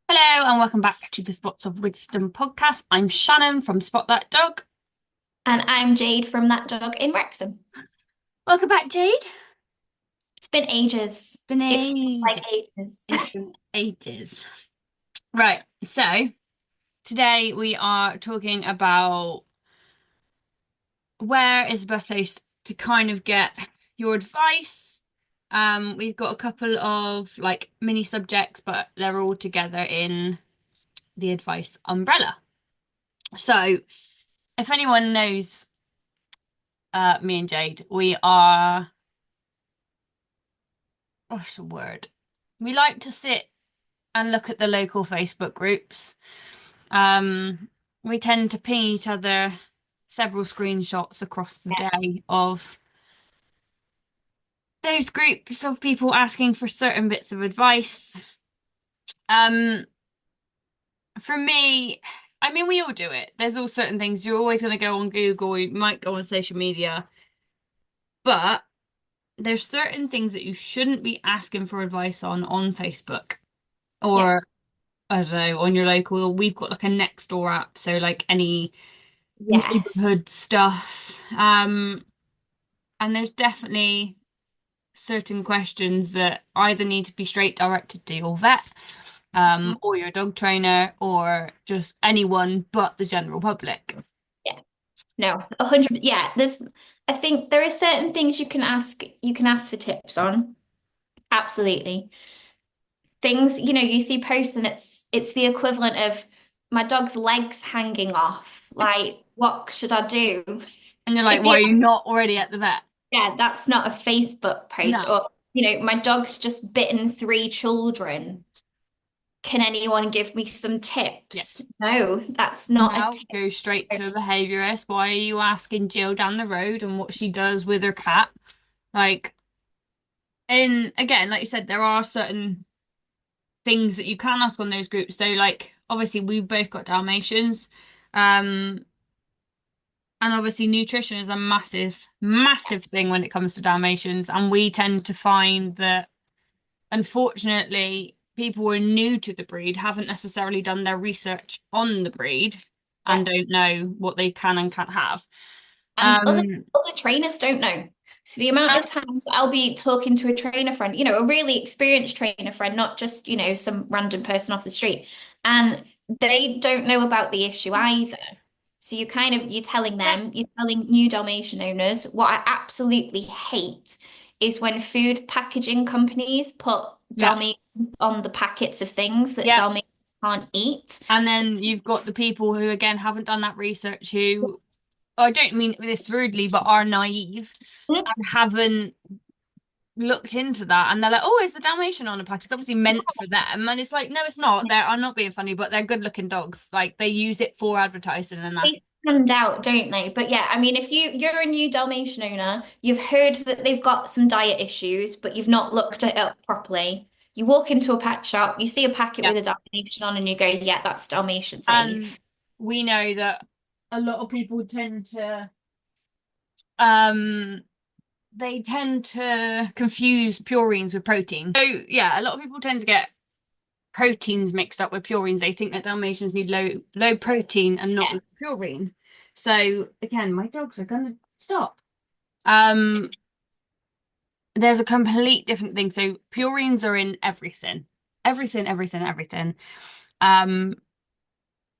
Hello and welcome back to the Spots of Wisdom podcast. I'm Shannon from Spot That Dog. And I'm Jade from That Dog in Wrexham. Welcome back, Jade. It's been ages. Been It feels ages. like ages. It's been ages. Right, so today we are talking about where is the best place to kind of get your advice. We've got a couple of like mini subjects, but they're all together in the advice umbrella. So if anyone knows me and Jade, we are what's the word? We like to sit and look at the local Facebook groups. Um, we tend to ping each other several screenshots across the day of those groups of people asking for certain bits of advice. Um, for me, I mean, we all do it. There's all certain things you're always going to go on Google, you might go on social media, but there's certain things that you shouldn't be asking for advice on Facebook Yes. or I don't know, on your local, we've got like a next door app, so like any Yes. neighborhood stuff. And there's definitely certain questions that either need to be straight directed to your vet, or your dog trainer, or just anyone but the general public. Yeah. No, 100. Yeah. I think there are certain things you can ask for tips on. Absolutely. Things, you see posts and it's the equivalent of my dog's legs hanging off. Like, what should I do? And you're like, It'd be why are you not already at the vet? Yeah, that's not a Facebook post. No. Or, my dog's just bitten three children. Can anyone give me some Yeah. tips? No, that's not a No, tip. go straight to a behaviorist. Why are you asking Jill down the road and what she does with her cat? Like, and again, like you said, there are certain things that you can ask on those groups. So like obviously we've both got Dalmatians. Um and obviously nutrition is a massive, massive thing when it comes to Dalmatians. And we tend to find that unfortunately people who are new to the breed haven't necessarily done their research on the breed Yeah. and don't know what they can and can't have. And Um other trainers don't know. So the amount and of times I'll be talking to a trainer friend, a really experienced trainer friend, not just, some random person off the street, and they don't know about the issue either. So yeah, you're telling new Dalmatian owners, what I absolutely hate is when food packaging companies put yeah, Dalmatians on the packets of things that yeah. Dalmatians can't eat. And So then you've got the people who again haven't done that research who I don't mean this rudely, but are naive and haven't looked into that. And they're like, oh, is the Dalmatian on a pack? It's obviously meant for them. And it's like, no, it's not. I'm not being funny, but they're good looking dogs. Like they use it for advertising and that's they stand out, don't they? But yeah, I mean, if you're a new Dalmatian owner, you've heard that they've got some diet issues, but you've not looked it up properly. You walk into a pet shop, you see a packet yeah. with a Dalmatian on, and you go, "Yeah, that's Dalmatian And safe." we know that a lot of people tend to um they tend to confuse purines with protein. So yeah, a lot of people tend to get proteins mixed up with purines. They think that Dalmatians need low protein and not Yeah, low purine. So again, my dogs are gonna stop. Um, there's a complete different thing. So purines are in everything, everything, everything, everything. Um,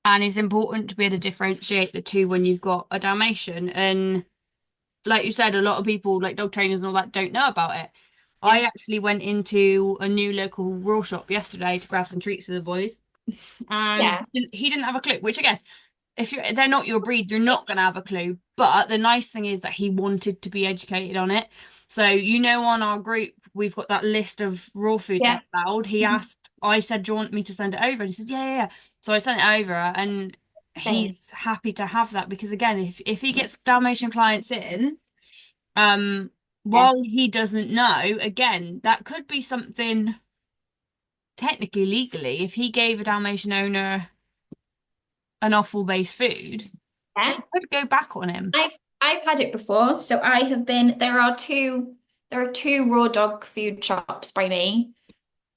and it's important to be able to differentiate the two when you've got a Dalmatian. And like you said, a lot of people, like dog trainers and all that, don't know about it. I yeah, actually went into a new local raw shop yesterday to grab some treats for the boys, and yeah, he didn't have a clue. Which again, if they're not your breed, you're not going to have a clue. But the nice thing is that he wanted to be educated on it. So, on our group, we've got that list of raw food yeah. that's allowed. He asked, I said, do you want me to send it over? And he said, yeah, yeah, yeah. So I sent it over and Same. he's happy to have that because again, if he gets Dalmatian clients in, um, Yeah. while he doesn't know, again, that could be something technically legally. If he gave a Dalmatian owner an offal-based food, they Yeah. could go back on him. I've had it before. So there are two raw dog food shops by me.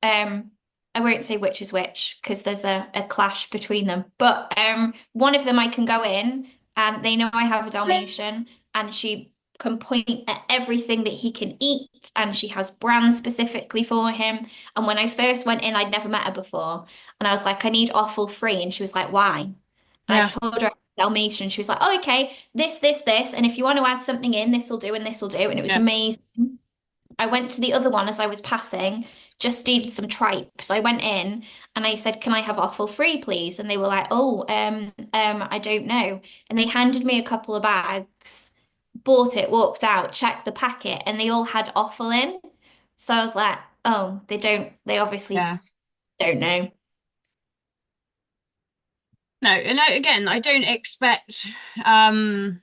Um, I won't say which is which because there's a clash between them. But one of them I can go in and they know I have a Dalmatian and she can point at everything that he can eat and she has brands specifically for him. And when I first went in, I'd never met her before. And I was like, I need offal free. And she was like, why? And I Yeah, told her Dalmatian. She was like, oh, okay, this. And if you want to add something in, this will do and this will do. And it was yeah, amazing. I went to the other one as I was passing, just needed some tripe. So I went in and I said, "Can I have offal free, please?" And they were like, "Oh, I don't know." And they handed me a couple of bags, bought it, walked out, checked the packet, and they all had offal in. So I was like, "Oh, they obviously yeah. don't know." No, and again, um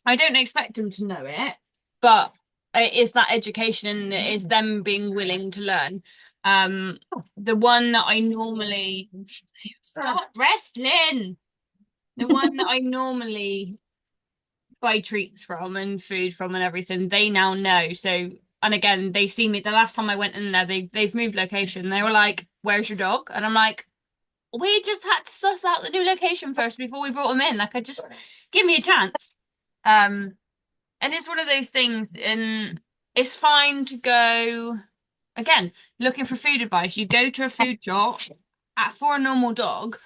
I don't expect them to know it, but it is that education and it is them being willing to learn. The one that I normally stop wrestling. The one that I normally buy treats from and food from and everything, they now know. So, and again, they see me. The last time I went in there, they've moved location. They were like, "Where's your dog?" And I'm like, "We just had to suss out the new location first before we brought him in. Like, I just give me a chance." Um, and it's one of those things, and it's fine to go again looking for food advice. You go to a food shop for a normal dog,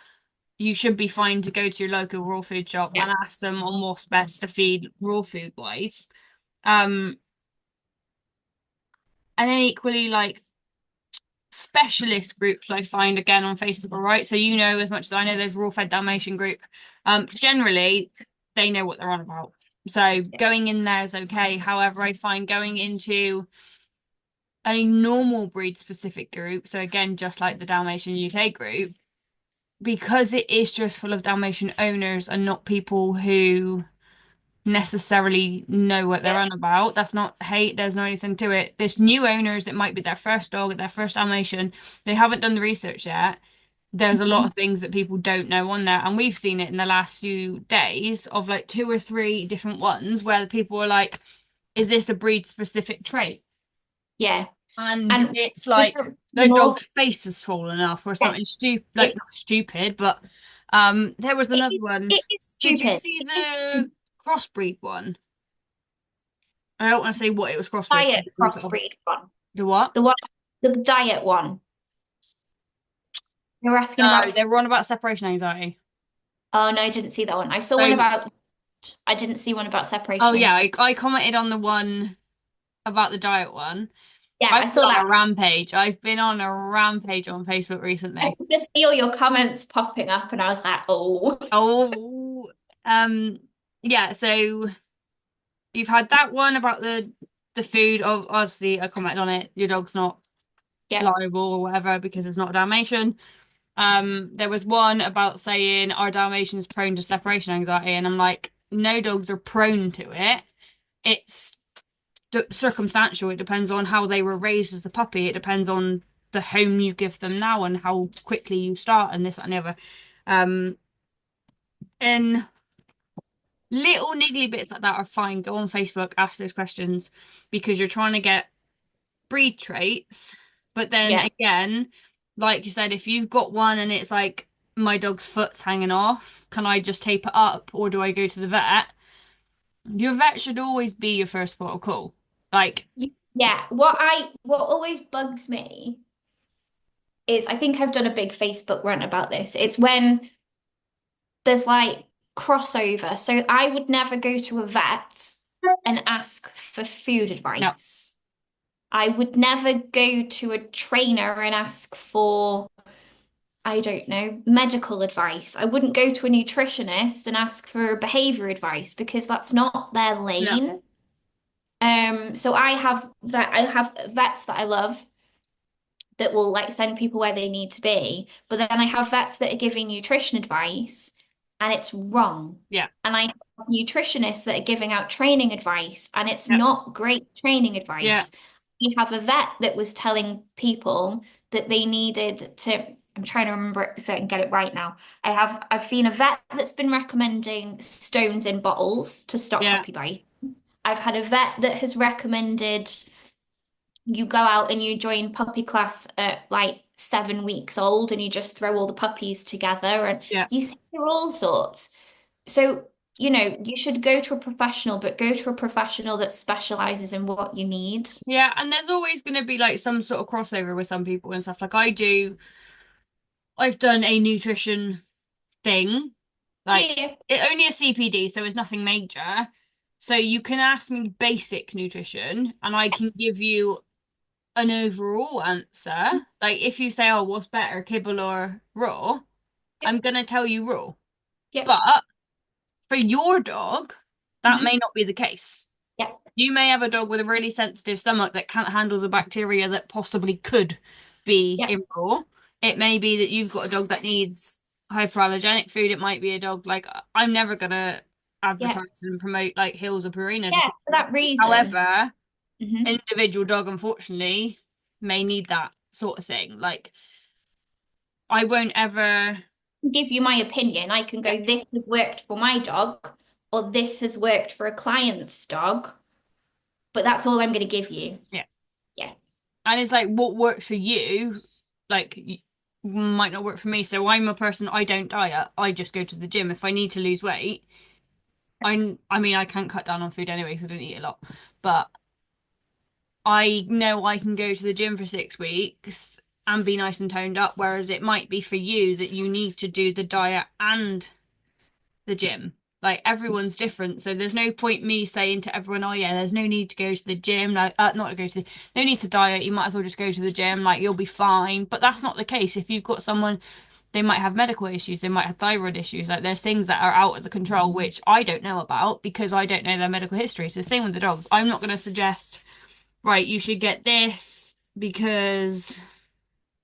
you should be fine to go to your local raw food shop Yeah. and ask them on what's best to feed raw food wise. Um, and then equally like specialist groups I find again on Facebook, all right? So you know as much as I know there's raw fed Dalmatian group. Generally they know what they're on about. So going in there is okay. However, I find going into a normal breed specific group, so again, just like the Dalmatian UK group, because it is just full of Dalmatian owners and not people who necessarily know what they're Yeah. on about. That's not hate, there's no anything to it. There's new owners that might be their first dog, their first Dalmatian. They haven't done the research yet. There's a lot Mhm. of things that people don't know on there. And we've seen it in the last few days of like two or three different ones where the people are like, is this a breed specific trait? Yeah. And And it's with like the their North, dog's face has fallen off or something yes, stupid, like it's stupid, but there was it, another is- one. it is Did you stupid. see It is the crossbreed one? I don't want to say what it was crossbreed. diet crossbreed one. The what? The one, the diet one. They were asking No, about. they were on about separation anxiety. Oh no, I didn't see that one. I saw one So, about. I didn't see one about oh separation yeah, anxiety. I commented on the one about the diet one. Yeah, I've I been saw on that. a rampage. I've been on a rampage on Facebook I recently. could just see all your comments popping up, and I was like, oh, Oh, yeah. So you've had that one about the food. Of obviously, I commented on it. Your dog's not yeah, liable or whatever because it's not a Dalmatian. There was one about saying are Dalmatians prone to separation anxiety, and I'm like, no dogs are prone to it. It's circumstantial. It depends on how they were raised as a puppy. It depends on the home you give them now and how quickly you start and this and the other. Um, and little niggly bits like that are fine. Go on Facebook, ask those questions because you're trying to get breed traits. But then yeah. again, like you said, if you've got one and it's like my dog's foot's hanging off, can I just tape it up or do I go to the vet? Your vet should always be your first port of call. Like, Yeah, what always bugs me is I think I've done a big Facebook rant about this. It's when there's like crossover. So I would never go to a vet and ask for food no, advice. I would never go to a trainer and ask for, I don't know, medical advice. I wouldn't go to a nutritionist and ask for behavior advice because that's not their no, lane. So I have vets that I love that will like send people where they need to be, but then I have vets that are giving nutrition advice and it's wrong. yeah, And I have nutritionists that are giving out training advice and it's yeah, not great training yeah, advice. You have a vet that was telling people that they needed to, I'm trying to remember it so I can get it right now. I've seen a vet that's been recommending stones in bottles to stop yeah, puppy bite. I've had a vet that has recommended you go out and you join puppy class at like 7 weeks old and you just throw all the puppies together and Yeah. you see all sorts. So, you should go to a professional, but go to a professional that specializes in what you need. Yeah, and there's always going to be like some sort of crossover with some people and stuff. Like I've done a nutrition thing, like Yeah, it only a CPD, so it's nothing major. So you can ask me basic nutrition and I can give you an overall answer. Like if you say, oh, what's better, kibble or raw? yeah, I'm gonna tell you raw. yeah, But for your dog, that may mhm, not be the case. yeah, You may have a dog with a really sensitive stomach that can't handle the bacteria that possibly could be yeah, in raw. It may be that you've got a dog that needs hyperallergenic food. It might be a dog like I'm never gonna yeah, advertise and promote like Hills or Purina to yeah. people. For that reason. However, Hmm. individual dog unfortunately may need that sort of thing. Like I won't ever. Give you my opinion. I can Yeah, go, this has worked for my dog, or this has worked for a client's dog, but that's all I'm going to give you. yeah. Yeah. And it's like what works for you, like might not work for me. So I'm a person, I don't diet. I just go to the gym. If I need to lose weight, I mean I can't cut down on food anyway because I don't eat a lot. But I know I can go to the gym for 6 weeks and be nice and toned up. Whereas it might be for you that you need to do the diet and the gym. Like everyone's different, so there's no point me saying to everyone, "Oh yeah, there's no need to go to the gym." Like, not to go to the, no need to diet. You might as well just go to the gym. Like you'll be fine. But that's not the case. If you've got someone, they might have medical issues. They might have thyroid issues. Like there's things that are out of the control which I don't know about because I don't know their medical history. So the same with the dogs. I'm not going to suggest, right, you should get this because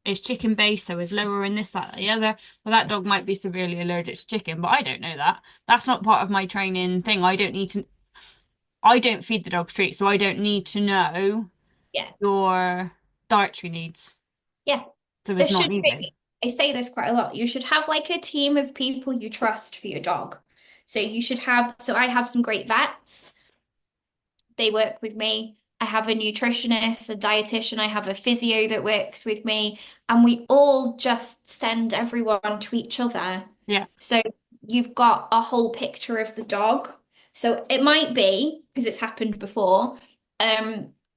it's chicken based, so it's lower in this, that, the other. Well, that dog might be severely allergic to chicken, but I don't know that. That's not part of my training thing. I don't need to, I don't feed the dog treats, so I don't need to know Yeah. your dietary needs. Yeah. So There it's not should needed. be. I say this quite a lot. You should have like a team of people you trust for your dog. So I have some great vets. They work with me. I have a nutritionist, a dietitian, I have a physio that works with me, and we all just send everyone to each other. Yeah, So you've got a whole picture of the dog. So it might be, because it's happened before,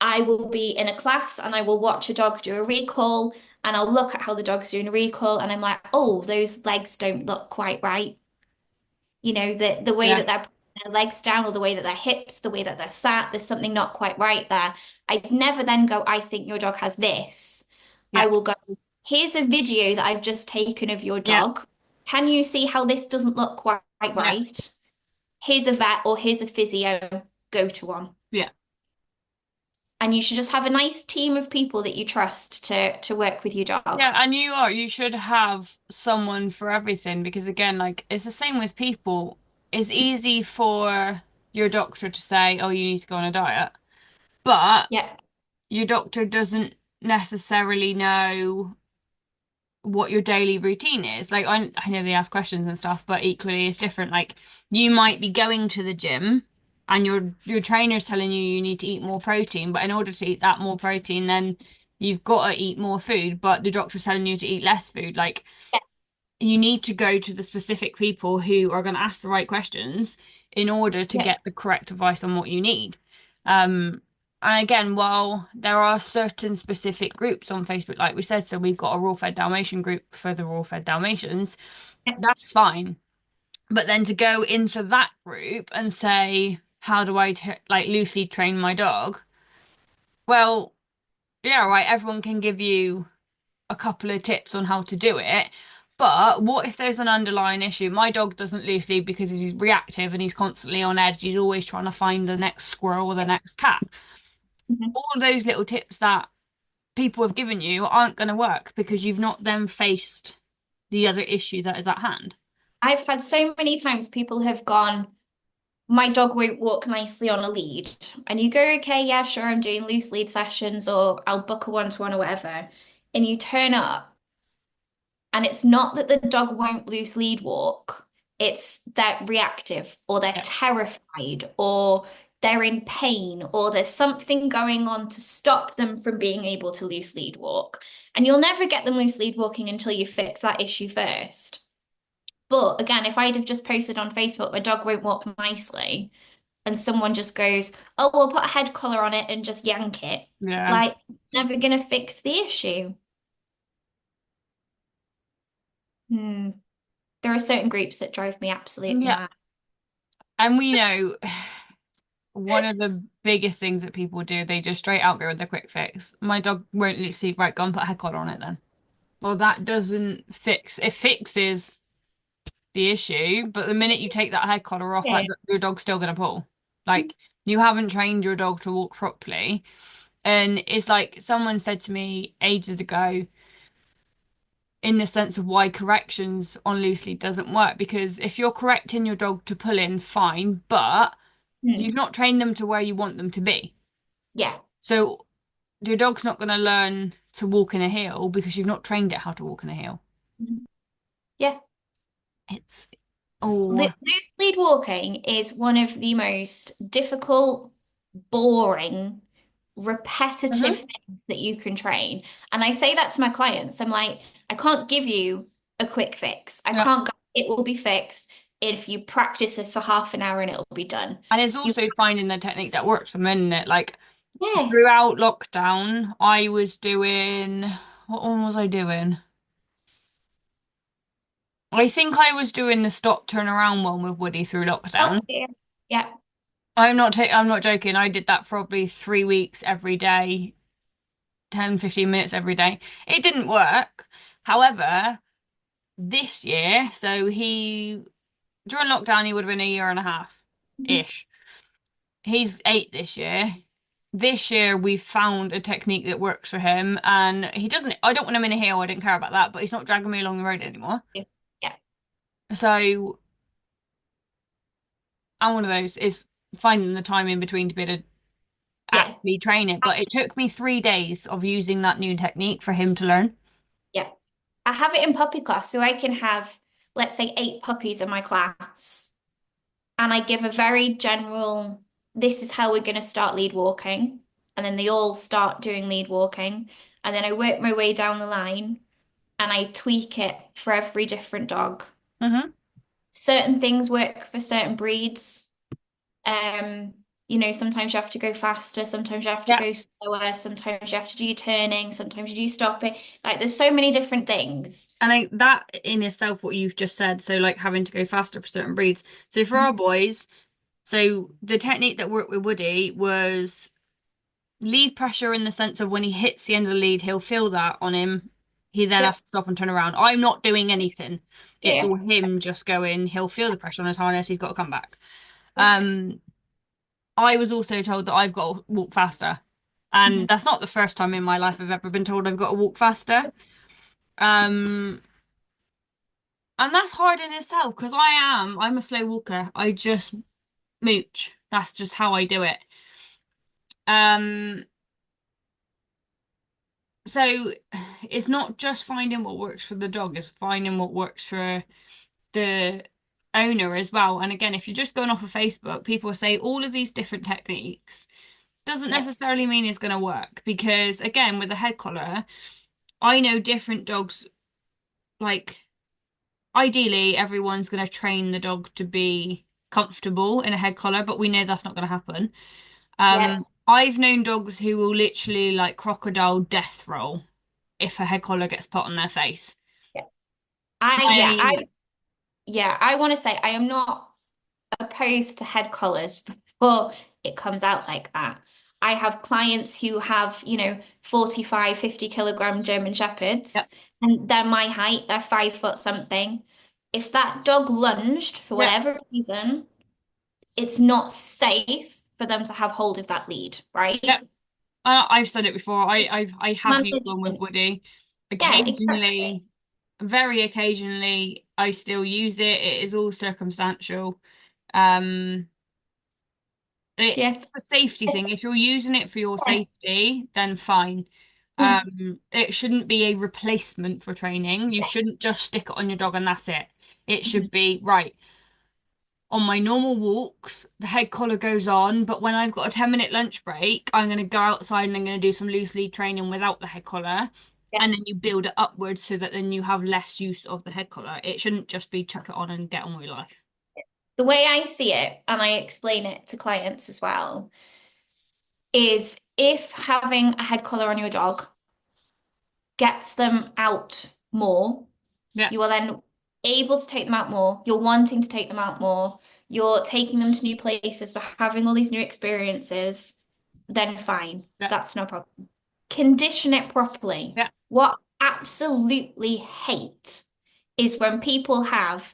I will be in a class and I will watch a dog do a recall and I'll look at how the dog's doing a recall and I'm like, oh, those legs don't look quite right. The way yeah, that they're putting their legs down or the way that their hips, the way that they're sat, there's something not quite right there. I'd never then go, I think your dog has this. yeah, I will go, here's a video that I've just taken of your yeah, dog. Can you see how this doesn't look quite yeah, right? Here's a vet or here's a physio, go to one. yeah. And you should just have a nice team of people that you trust to work with your dog. Yeah, and you should have someone for everything because again, like it's the same with people. It's easy for your doctor to say, "Oh, you need to go on a diet," but Yeah, your doctor doesn't necessarily know what your daily routine is. Like I know they ask questions and stuff, but equally it's different. Like you might be going to the gym and your trainer's telling you need to eat more protein, but in order to eat that more protein, then you've got to eat more food, but the doctor's telling you to eat less food. Like yeah, you need to go to the specific people who are going to ask the right questions in order to yeah, get the correct advice on what you need. Um, and again, while there are certain specific groups on Facebook, like we said, so we've got a raw fed Dalmatian group for the raw fed Dalmatians, yeah, that's fine. But then to go into that group and say, how do I like loosely train my dog? Well, yeah, right, everyone can give you a couple of tips on how to do it. But what if there's an underlying issue? My dog doesn't lose sleep because he's reactive and he's constantly on edge. He's always trying to find the next squirrel or the next cat. mhm. All of those little tips that people have given you aren't going to work because you've not then faced the other issue that is at hand. I've had so many times people have gone, my dog won't walk nicely on a lead. And you go, okay, yeah, sure, I'm doing loose lead sessions or I'll book a one-to-one or whatever. And you turn up and it's not that the dog won't loose lead walk, it's they're reactive or they're Yeah, terrified or they're in pain or there's something going on to stop them from being able to loose lead walk. And you'll never get them loose lead walking until you fix that issue first. But again, if I'd have just posted on Facebook, my dog won't walk nicely, and someone just goes, oh, we'll put a head collar on it and just yank it, Yeah. like, never gonna fix the issue. Hmm. There are certain groups that drive me absolutely Yeah. mad. And we know one of the biggest things that people do, they just straight out go with the quick fix. My dog won't literally, right, go and put a head collar on it then. Well, that doesn't fix, it fixes the issue, but the minute you take that head collar off, Yeah. like your dog's still gonna pull. Like you haven't trained your dog to walk properly. And it's like someone said to me ages ago, in the sense of why corrections on loose lead doesn't work, because if you're correcting your dog to pull in, fine, but Hmm. you've not trained them to where you want them to be. Yeah. So your dog's not going to learn to walk in a heel because you've not trained it how to walk in a heel. Mhm. Yeah. It's oh, Loose lead walking is one of the most difficult, boring, repetitive Mhm. things that you can train. And I say that to my clients. I'm like, I can't give you a quick fix. I Yeah. can't go, it will be fixed if you practice this for half an hour and it'll be done. And it's You, also finding the technique that works for men, isn't it? Like yes. throughout lockdown, I was doing, what one was I doing? I think I was doing the stop turn around one with Woody through Oh, lockdown. yeah. Yeah. I'm not joking. I did that for probably 3 weeks every day, 10, 15 minutes every day. It didn't work. However, this year, so he during lockdown he would have been a year and a half Mhm. ish. He's 8 this year. This year we've found a technique that works for him, and he doesn't, I don't want him in a hill, I don't care about that, but he's not dragging me along the road anymore. Yeah. Yeah. So I'm one of those, is finding the time in between to be able to Yeah. actually train it. But it took me 3 days of using that new technique for him to learn. Yeah. I have it in puppy class, so I can have, let's say, 8 puppies in my class. And I give a very general, this is how we're going to start lead walking. And then they all start doing lead walking. And then I work my way down the line and I tweak it for every different dog. Hmm. Certain things work for certain breeds. Um, sometimes you have to go faster, sometimes you have to Yeah. go slower, sometimes you have to do turning, sometimes you do stopping. Like there's so many different things. And that in itself, what you've just said, so like having to go faster for certain breeds. So for our boys, so the technique that worked with Woody was lead pressure in the sense of when he hits the end of the lead, he'll feel that on him. He then Yep. has to stop and turn around. I'm not doing anything. It's Yeah. all him just going. He'll feel the pressure on his harness. He's got to come back. Yeah. Um, I was also told that I've got to walk faster. And Mhm. that's not the first time in my life I've ever been told I've got to walk faster. Um, and that's hard in itself because I'm a slow walker. I just mooch. That's just how I do it. Um, so it's not just finding what works for the dog, it's finding what works for the owner as well. And again, if you're just going off of Facebook, people say all of these different techniques doesn't Yeah. necessarily mean it's going to work because again, with a head collar, I know different dogs, like ideally everyone's going to train the dog to be comfortable in a head collar, but we know that's not going to happen. Yeah. I've known dogs who will literally like crocodile death roll if a head collar gets put on their face. Yeah. I yeah, I I want to say I am not opposed to head collars before it comes out like that. I have clients who have, 45, 50 kilogram German Yep, Shepherds, and they're my height, they're 5 foot something. If that dog lunged for yep, whatever reason, it's not safe for them to have hold of that lead, right? yep. I've said it before. I have used one with Management. Woody. Yeah, exactly. Occasionally, very occasionally, I still use it. It is all circumstantial. Um, it's Yeah. a safety thing. If you're using it for your safety, then fine. Mm. It shouldn't be a replacement for training. You shouldn't just stick it on your dog and that's it. It should be right. on my normal walks, the head collar goes on, but when I've got a 10-minute lunch break, I'm going to go outside and I'm going to do some loose lead training without the head collar. Yeah. And then you build it upwards so that then you have less use of the head collar. It shouldn't just be chuck it on and get on with your life. The way I see it, and I explain it to clients as well, is if having a head collar on your dog gets them out more, Yeah, you are then able to take them out more. You're wanting to take them out more. You're taking them to new places. They're having all these new experiences. Then fine. yeah, That's no problem. Condition it properly. yeah. What I absolutely hate is when people have,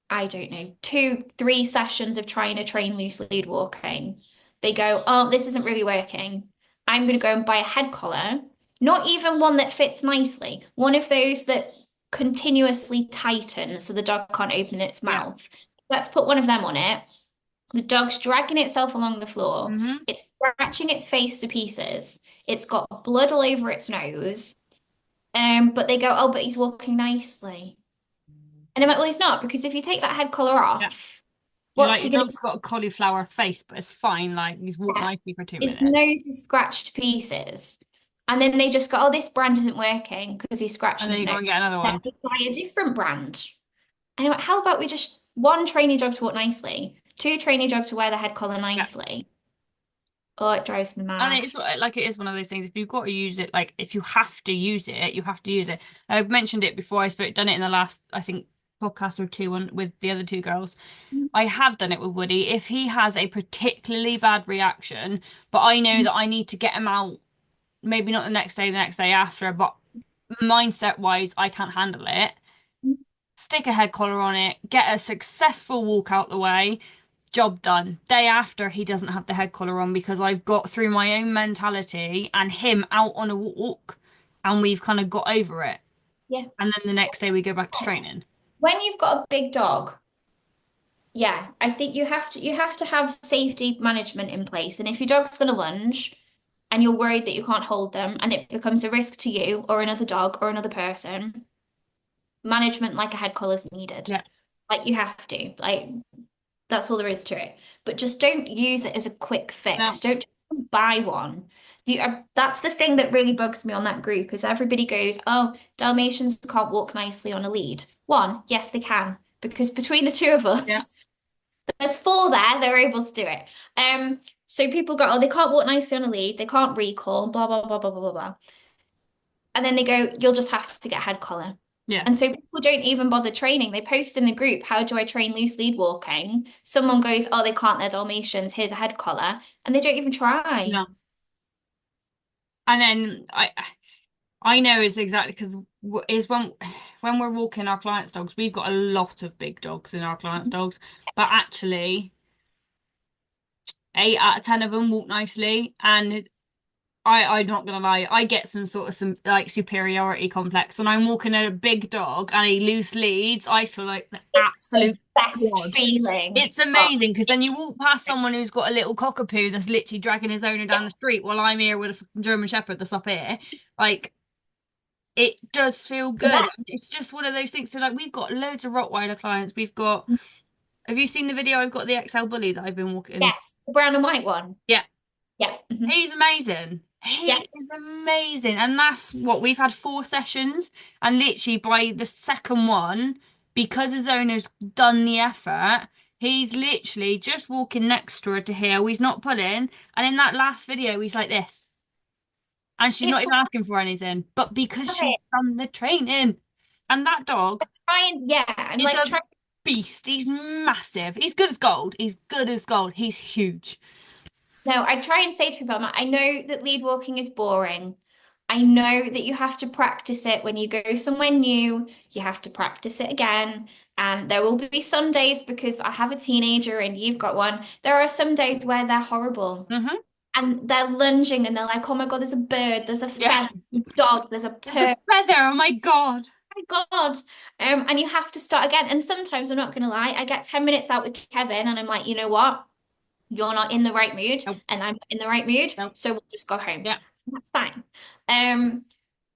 I don't know, 2, 3 sessions of trying to train loose lead walking. They go, oh, this isn't really working. I'm going to go and buy a head collar, not even one that fits nicely, one of those that continuously tighten so the dog can't open its Yeah. mouth. Let's put one of them on it. The dog's dragging itself along the floor. Hmm. It's scratching its face to pieces. It's got blood all over its nose. But they go, oh, but he's walking nicely. And I'm like, well, he's not, because if you take that head collar Yeah. off, You're what's like, he your gonna dog's got a cauliflower face, but it's fine. Like, he's walked get? nicely for two His minutes. nose is scratched to pieces. And then they just go, oh, this brand isn't working because he's And scratching then his you go nose. and get another Let's one. try a different brand. And I'm like, how about we just, one, train your dog to walk nicely, two, train your dog to wear the head collar Yeah. nicely. Oh, it drives me And mad. it's like it is one of those things. If you've got to use it, like if you have to use it, you have to use it. I mentioned it before. I spoke, done it in the last, I think, podcast or two on with the other two girls. I have done it with Woody. If he has a particularly bad reaction, but I know that I need to get him out, maybe not the next day after, but mindset wise, I can't handle it. Stick a head collar on it, get a successful walk out the way, job done. Day after, he doesn't have the head collar on because I've got through my own mentality and him out on a walk and we've kind of got over it. Yeah. And then the next day we go back to training. When you've got a big dog, yeah, I think you have to have safety management in place. And if your dog's going to lunge and you're worried that you can't hold them and it becomes a risk to you or another dog or another person, management like a head collar is needed. Yeah. Like you have to. Like that's all there is to it. But just don't use it as a quick fix. Now, Don't buy one. That's the thing that really bugs me on that group is everybody goes, oh, Dalmatians can't walk nicely on a lead. One, yes, they can, because between the two of yeah. us, there's four there, they're able to do it. So people go, oh, they can't walk nicely on a lead, they can't recall, blah, blah, blah, blah, blah, blah, blah. And then they go, you'll just have to get a head collar. Yeah. And so people don't even bother training. They post in the group, how do I train loose lead walking? Someone goes, oh, they can't, they're Dalmatians, here's a head collar. And they don't even try. No. And then I know it's exactly because is when we're walking our clients' dogs, we've got a lot of big dogs in our clients' dogs, but actually 8 out of 10 of them walk nicely, and I'm not gonna lie, I get some like superiority complex when I'm walking at a big dog and he loose leads. I feel like the It's the absolute best god. feeling. It's amazing because then you walk past someone who's got a little cockapoo that's literally dragging his owner down the Yes. street while I'm here with a fucking German Shepherd that's up here. Like it does feel good. It's just one of those things. So like we've got loads of Rottweiler clients. We've got. Have you seen the video? I've got the XL bully that I've been walking. Yes, the brown and white one. Yeah, Yeah. he's amazing. He Yeah. is amazing, and that's what we've had 4 sessions, and literally by the second one, because his owner's done the effort. He's literally just walking next to her to here. He's not pulling. And in that last video, he's like this. And she's not It's even asking for anything. But because love she's it. done the training. And that dog Yeah, and is like a try. beast. He's massive. He's good as gold. He's good as gold. He's huge. No, I try and say to people, I know that lead walking is boring. I know that you have to practice it when you go somewhere new. You have to practice it again. And there will be some days because I have a teenager and you've got one. There are some days where they're horrible Hmm. and they're lunging and they're like, oh my God, there's a bird, there's a Yeah. feather, there's a dog, there's a There's a bird. feather. Oh my God. My God. And you have to start again. And sometimes I'm not going to lie, I get 10 minutes out with Kevin and I'm like, you know what? You're not in the right mood Nope. and I'm in the right mood, Nope. so we'll just go home. Yeah. That's fine.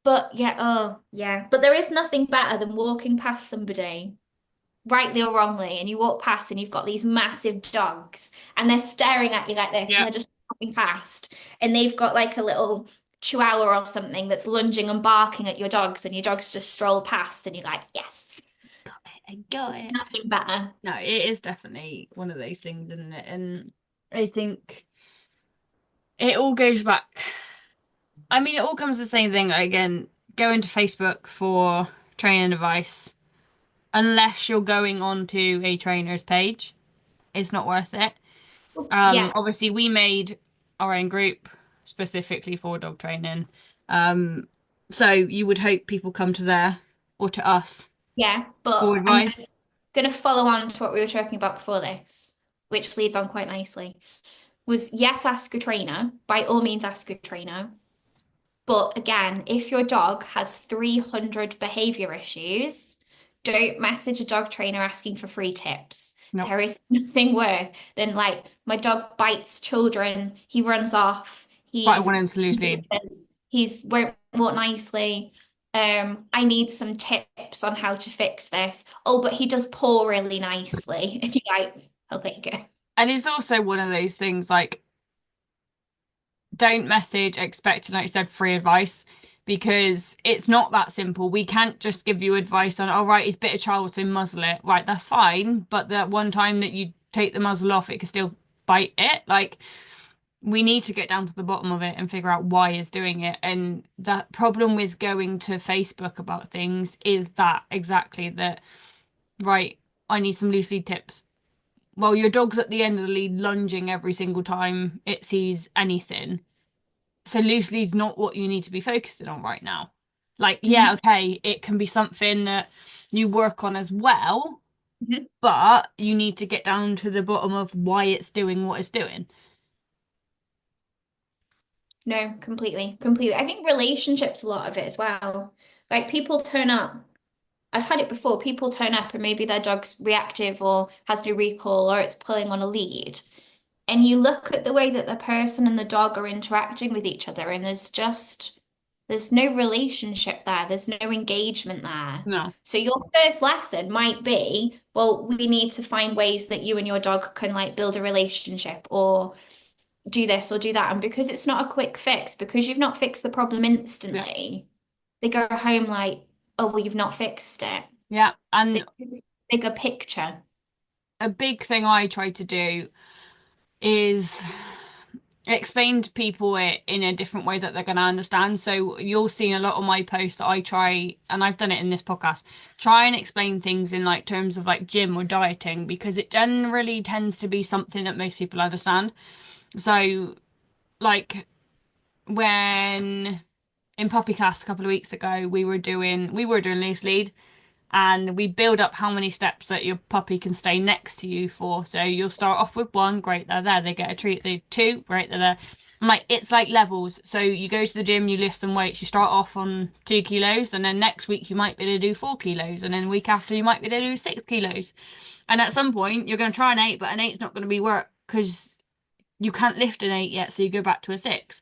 But yeah, oh yeah. But there is nothing better than walking past somebody. rightly or wrongly, and you walk past and you've got these massive dogs and they're staring at you like this and Yeah. they're just walking past and they've got like a little chihuahua or something that's lunging and barking at your dogs and your dogs just stroll past and you're like, yes, I got it. nothing better. No, it is definitely one of those things, isn't it? And I think it all goes back. I mean, it all comes to the same thing. Again, going to Facebook for training advice, unless you're going onto a trainer's page, it's not worth it. Yeah, Obviously, we made our own group specifically for dog training. Um, so you would hope people come to there or to us yeah, for but I'm advice. going to follow on to what we were talking about before this, which leads on quite nicely. Was yes, ask a trainer. By all means, ask a trainer. But again, if your dog has 300 behavior issues, don't message a dog trainer asking for free tips. No, There is nothing worse than like my dog bites children, he runs off, but I wanted to lose lead. he's won't walk nicely. I need some tips on how to fix this. Oh, but he does paw really nicely. And you're like, oh, there you go. And it's also one of those things like don't message expecting, like you said, free advice because it's not that simple. We can't just give you advice on, oh, right, he's bit of child, so muzzle it. Right, that's fine. But that one time that you take the muzzle off, it can still bite it. Like, we need to get down to the bottom of it and figure out why it's doing it. And that problem with going to Facebook about things is that exactly that, right, I need some loose lead tips. Well, your dog's at the end of the lead lunging every single time it sees anything. So loose lead's not what you need to be focusing on right now. Like, yeah, Mhm. okay, it can be something that you work on as well, Mhm. but you need to get down to the bottom of why it's doing what it's doing. No, completely, completely. I think relationships a lot of it as well. Like people turn up. I've had it before. People turn up and maybe their dog's reactive or has no recall or it's pulling on a lead. And you look at the way that the person and the dog are interacting with each other, and there's no relationship there. There's no engagement there. No. So your first lesson might be, well, we need to find ways that you and your dog can like build a relationship or do this or do that. And because it's not a quick fix, because you've not fixed the problem Yeah. instantly, they go home like, oh, well, you've not fixed it. Yeah. The And bigger picture. a big thing I try to do is explain to people it in a different way that they're going to understand. So you'll see a lot of my posts that I try, and I've done it in this podcast, try and explain things in like terms of like gym or dieting because it generally tends to be something that most people understand. So like when in puppy class a couple of weeks ago, we were doing loose lead and we build up how many steps that your puppy can stay next to you for. So you'll start off with one, great, they're there. They get a treat. They two, great, they're there. I'm like, it's like levels. So you go to the gym, you lift some weights, you start off on 2 kilos, and then next week you might be able to do 4 kilos, and then the week after you might be able to do 6 kilos. And at some point you're going to try an eight, but an eight's not going to be work because you can't lift an eight yet, so you go back to a six.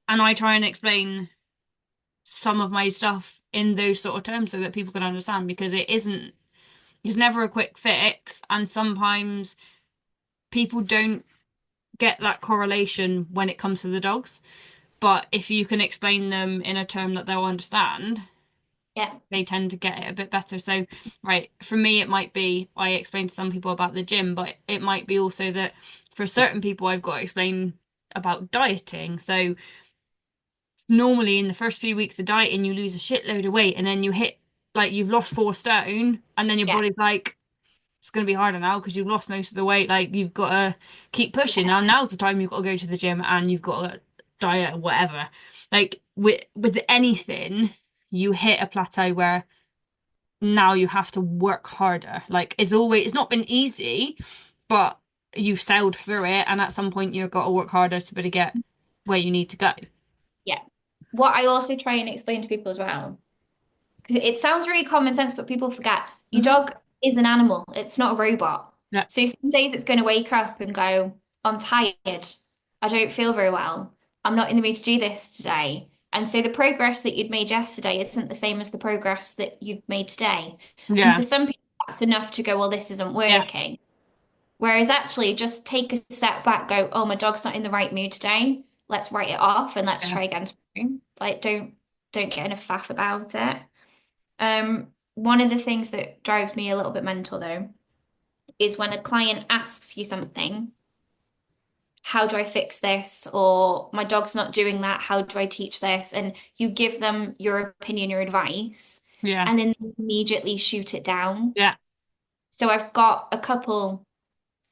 And I try and explain some of my stuff in those sort of terms so that people can understand because it's never a quick fix and sometimes people don't get that correlation when it comes to the dogs, but if you can explain them in a term that they'll understand, Yeah. they tend to get it a bit better. So right, for me it might be I explain to some people about the gym, but it might be also that for certain people I've got to explain about dieting. So normally in the first few weeks of dieting, you lose a shitload of weight and then you hit like you've lost 4 stone and then your Yeah. body's like, it's going to be harder now because you've lost most of the weight. Like you've got to keep pushing. Now's the time you've got to go to the gym and you've got to diet or whatever. Like with anything, you hit a plateau where now you have to work harder. Like it's not been easy, but you've sailed through it and at some point you've got to work harder to be able to get where you need to go. Yeah. What I also try and explain to people as well, because it sounds really common sense, but people forget your Hmm. dog is an animal. It's not a robot. Yeah. So some days it's going to wake up and go, I'm tired. I don't feel very well. I'm not in the mood to do this today. And so the progress that you'd made yesterday isn't the same as the progress that you've made today. And Yeah. for some people, that's enough to go, well, this isn't Yeah. working. Whereas actually just take a step back, go, oh, my dog's not in the right mood today. Let's write it off and let's Yeah. try again tomorrow. Like don't get in a faff about it. One of the things that drives me a little bit mental though is when a client asks you something, how do I fix this? Or my dog's not doing that, how do I teach this? And you give them your opinion, your advice, Yeah. and then they immediately shoot it down. Yeah. So I've got a couple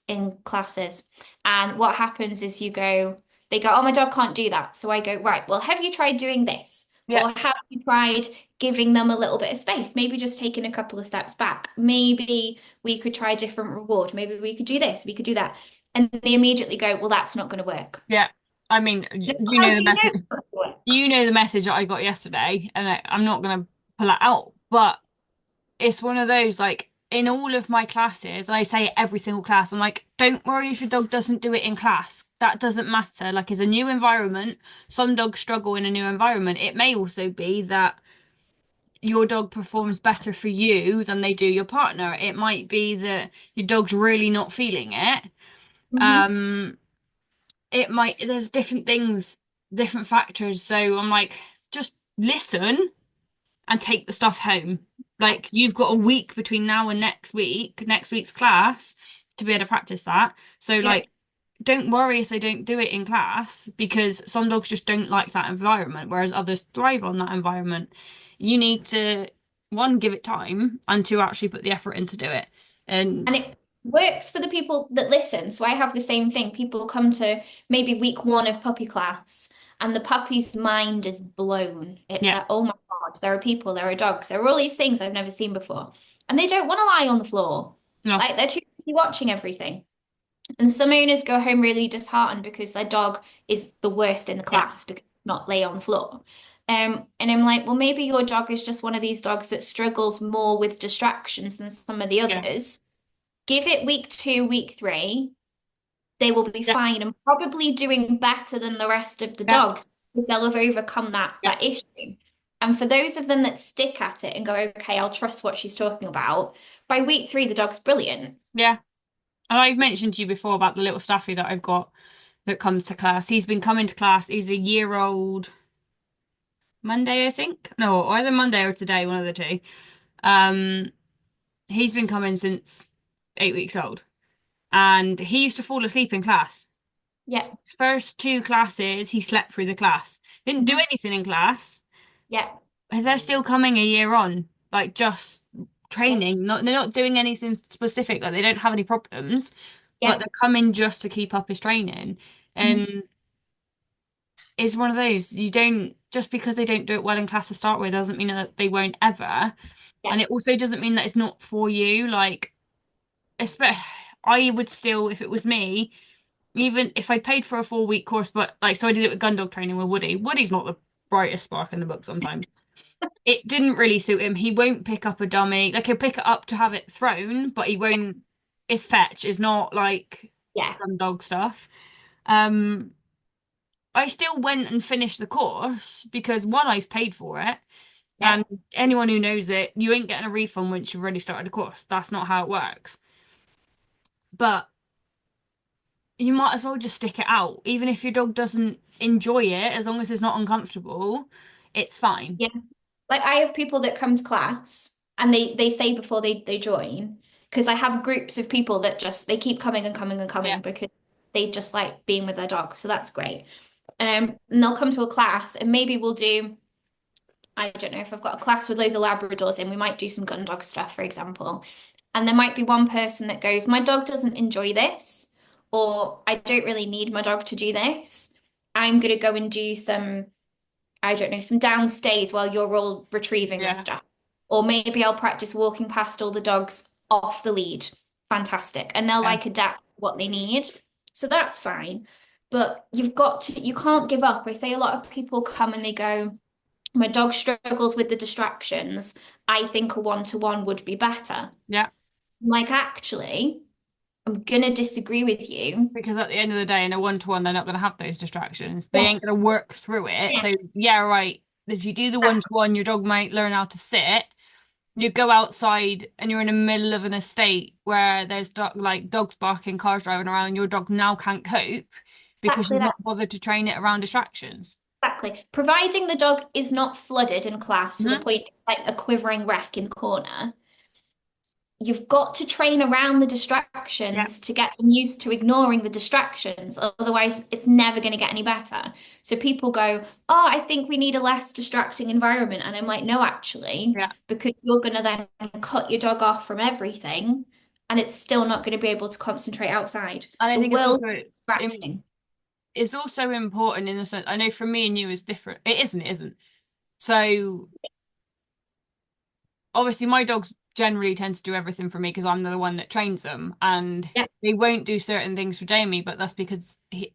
in classes. And what happens is they go, oh, my dog can't do that. So I go, right, well, have you tried doing this? Yeah. Or have you tried giving them a little bit of space? Maybe just taking a couple of steps back. Maybe we could try a different reward. Maybe we could do this, we could do that. And they immediately go, well, that's not going to work. Yeah. I mean, you How know the do you know message. it's not going to work? You know the message that I got yesterday, and I'm not gonna pull it out, but it's one of those like in all of my classes, and I say it every single class, I'm like, don't worry if your dog doesn't do it in class. That doesn't matter. Like, it's a new environment. Some dogs struggle in a new environment. It may also be that your dog performs better for you than they do your partner. It might be that your dog's really not feeling it. Mhm. Um, there's different things, different factors. So I'm like, just listen and take the stuff home. Like, you've got a week between now and next week's class, to be able to practice that. So Yeah. like, don't worry if they don't do it in class, because some dogs just don't like that environment, whereas others thrive on that environment. You need to, one, give it time, and two, actually put the effort in to do it. And And it works for the people that listen. So I have the same thing. People come to maybe week one of puppy class, and the puppy's mind is blown. It's yeah, like, oh my God, there are people, there are dogs, there are all these things I've never seen before. And they don't want to lie on the floor. no, Like they're too busy watching everything. And some owners go home really disheartened because their dog is the worst in the yeah, class because it's not lay on the floor. And I'm like, well, maybe your dog is just one of these dogs that struggles more with distractions than some of the yeah, others. Give it week two, week three, they will be yeah, fine and probably doing better than the rest of the yeah, dogs because they'll have overcome yeah, that issue. And for those of them that stick at it and go, okay, I'll trust what she's talking about, by week three, the dog's brilliant. yeah. And I've mentioned to you before about the little Staffy that I've got that comes to class. He's been coming to class. He's a year old Monday, I think. No, either Monday or today, one of the two. Um, he's been coming since 8 weeks old, and he used to fall asleep in class. Yeah. His first two classes, he slept through the class. Didn't do Mhm. anything in class. Yeah. They're still coming a year on, like just Yeah. training. They're not doing anything specific. Like, they don't have any problems, but Yeah. they're coming just to keep up his training. Mhm. And it's one of those, you don't, just because they don't do it well in class to start with doesn't mean that they won't ever. Yeah. And it also doesn't mean that it's not for you. Like, especially, I would still, if it was me, even if I paid for a 4 week course, but like, so I did it with gun dog training with Woody. Woody's not the brightest spark in the book sometimes. It didn't really suit him. He won't pick up a dummy. Like, he'll pick it up to have it thrown, but he won't. His fetch is not like Yeah. gun dog stuff. Um, I still went and finished the course because, one, I've paid for it, Yeah. and anyone who knows it, you ain't getting a refund once you've already started the course. That's not how it works. But you might as well just stick it out. Even if your dog doesn't enjoy it, as long as it's not uncomfortable, it's fine. Yeah. Like I have people that come to class and they say before they join, because I have groups of people that just they keep coming and coming and Yeah, coming because they just like being with their dog. So that's great. And they'll come to a class and maybe we'll do, I don't know, if I've got a class with loads of Labradors in, we might do some gun dog stuff, for example. And there might be one person that goes, my dog doesn't enjoy this, or I don't really need my dog to do this. I'm gonna go and do some, I don't know, some downstairs while you're all retrieving the yeah, stuff. Or maybe I'll practice walking past all the dogs off the lead. Fantastic. And they'll yeah, like adapt what they need. So that's fine. But you can't give up. I say a lot of people come and they go, my dog struggles with the distractions. I think a one-to-one would be better. yeah. Like, actually, I'm gonna disagree with you. Because at the end of the day, in a one-to-one, they're not going to have those distractions. They Yes. ain't going to work through it. Yeah. So, yeah, right. If you do the one-to-one, your dog might learn how to sit, you go outside and you're in the middle of an estate where there's like dogs barking, cars driving around, your dog now can't cope because Exactly you've that. not bothered to train it around distractions. Exactly. Providing the dog is not flooded in class to the Hmm. point it's like a quivering wreck in the corner. You've got to train around the Yeah. distractions to get them used to ignoring the distractions. Otherwise, it's never going to get any better. So people go, "Oh, I think we need a less distracting environment." And I'm like, "No, actually, Yeah. because you're going to then cut your dog off from everything, and it's still not going to be able to concentrate outside. And I The think it's world's also distracting." it's also important in the sense I know for me and you is different. It isn't. So obviously my dogs generally tend to do everything for me because I'm the one that trains them, and Yeah, they won't do certain things for Jamie, but that's because he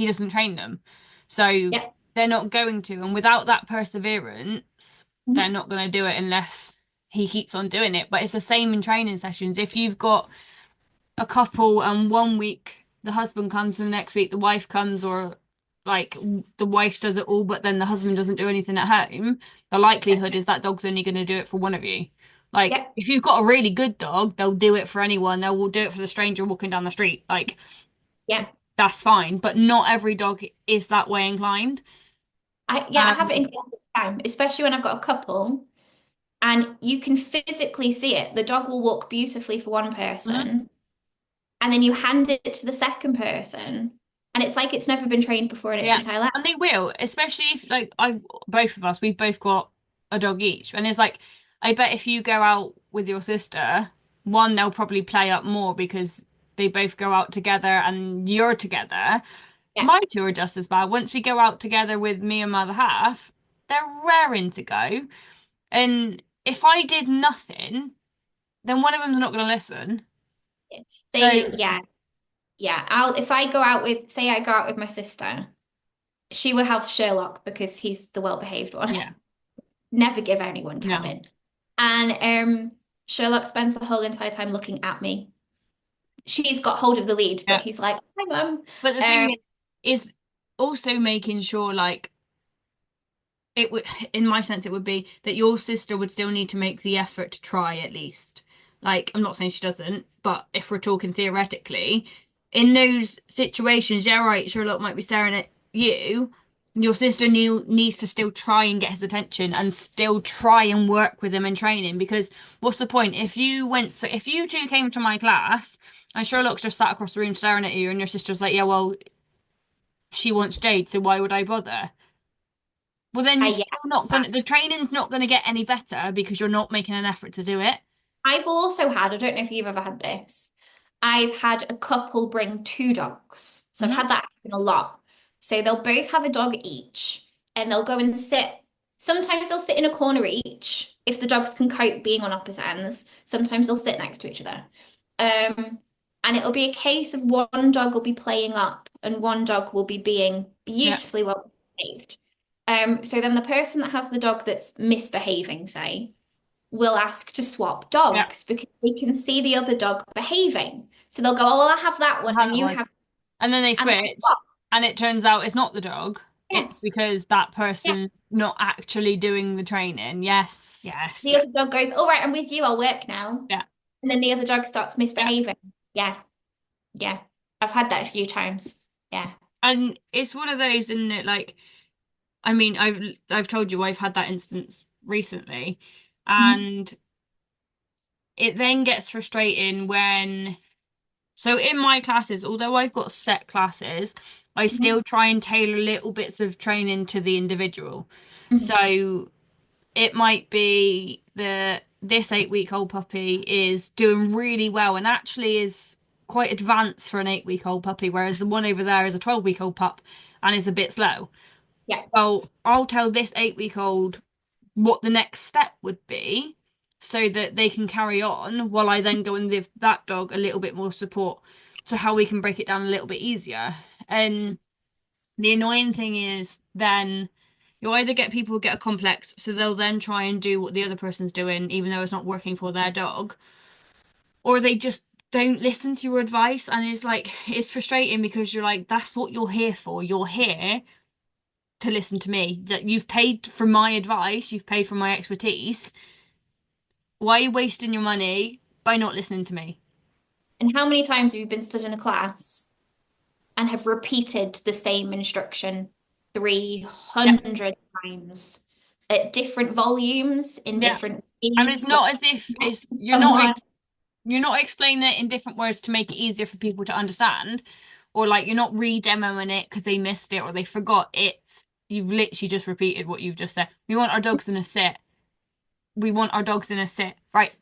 doesn't train them. So yeah. they're not going to, and without that perseverance, they're Mhm. not going to do it unless he keeps on doing it. But it's the same in training sessions. If you've got a couple and one week the husband comes and the next week the wife comes, or like the wife does it all but then the husband doesn't do anything at home, the Yeah, likelihood is that dog's only going to do it for one of you. Like yeah, if you've got a really good dog, they'll do it for anyone. They will do it for the stranger walking down the street. Like yeah. that's fine, but not every dog is that way inclined. I have it in class all the time, especially when I've got a couple. And you can physically see it. The dog will walk beautifully for one Mhm. person, and then you hand it to the second person, and it's like it's never been trained before in its Yeah, entire life. and they will, especially if like I both of us, we've both got a dog each, and it's like I bet if you go out with your sister, one they'll probably play up more because they both go out together and you're together. Yeah, My two are just as bad. Once we go out together with me and my other half, they're raring to go, and if I did nothing, then one of them's not going to listen. So yeah, yeah. I'll if I go out with, say, I go out with my sister, she will have Sherlock because he's the well-behaved one. yeah, Never give anyone no. Kevin, and Sherlock spends the whole entire time looking at me. She's got hold of the lead, but Yeah. he's like, "Hi, mum." But the Um, thing is also making sure like it would, in my sense, it would be that your sister would still need to make the effort to try at least. Like, I'm not saying she doesn't, but if we're talking theoretically, in those situations, yeah, right, Sherlock might be staring at you. Your sister needs to still try and get his attention and still try and work with him in training because what's the point? If you two came to my class and Sherlock's just sat across the room staring at you and your sister's like, yeah, well, she wants Jade, so why would I bother? Well, then you're yeah. still not gonna, the training's not gonna get any better because you're not making an effort to do it. I've also had, I don't know if you've ever had this, I've had a couple bring two dogs. So I've Hmm. had that happen a lot. So they'll both have a dog each and they'll go and sit. Sometimes they'll sit in a corner each if the dogs can cope being on opposite ends. Sometimes they'll sit next to each other. Um, and it'll be a case of one dog will be playing up and one dog will be being Yeah, beautifully well behaved. So then the person that has the dog that's misbehaving, say, will ask to swap yeah. dogs because they can see the other dog behaving. So they'll go, "Oh, well, I have that I one have and that you one. have," And then they and they'll switch, swap. and it turns out it's not the dog. It's Yes. because that Yeah. person's not actually doing the training. Yes, yes, The yes. other dog goes, "All right, I'm with you. I'll work now." Yeah, And then the other dog starts yeah. misbehaving. Yeah. Yeah. I've had that a few times. Yeah. And it's one of those, isn't it? Like, I mean, I've told you I've had that instance recently, Mhm. and it then gets frustrating when so in my classes, although I've got set classes, I Mhm. still try and tailor little bits of training to the individual. Mhm. So it might be that this 8 week old puppy is doing really well and actually is quite advanced for an 8 week old puppy, whereas the one over there is a 12 week old pup and is a bit slow. Yeah. Well, I'll tell this 8 week old what the next step would be so that they can carry on while I then go and give that dog a little bit more support to how we can break it down a little bit easier. And the annoying thing is then you either get people who get a complex, so they'll then try and do what the other person's doing, even though it's not working for their dog, or they just don't listen to your advice. And it's like, it's frustrating because you're like, that's what you're here for. You're here to listen to me. That you've paid for my advice, you've paid for my expertise. Why are you wasting your money by not listening to me? And how many times have you been stood in a class and have repeated the same instruction Yeah, 300 times at different volumes in yeah. different And it's ways? Like, not as if it's someone, you're not explaining it in different words to make it easier for people to understand, or like you're not re-demoing it because they missed it or they forgot it. You've literally just repeated what you've just said. We want our dogs in a sit. We want our dogs in a sit. Right.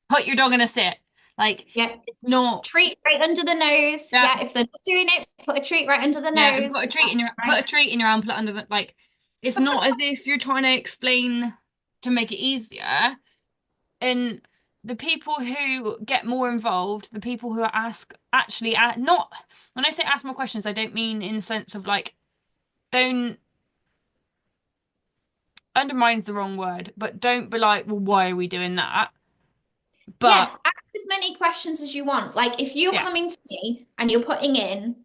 Put your dog in a sit. Like yeah, it's not. treat right under the nose. Yeah. Yeah, if they're not doing it, put a treat right under the Yeah. And nose. put Right. a treat in your hand, put it under the like it's not as if you're trying to explain to make it easier. And the people who get more involved, the people who ask actually not when I say ask more questions, I don't mean in the sense of like don't undermine's the wrong word, but don't be like, well, why are we doing that? But Yeah, ask as many questions as you want. Like if you're yeah, coming to me and you're putting in,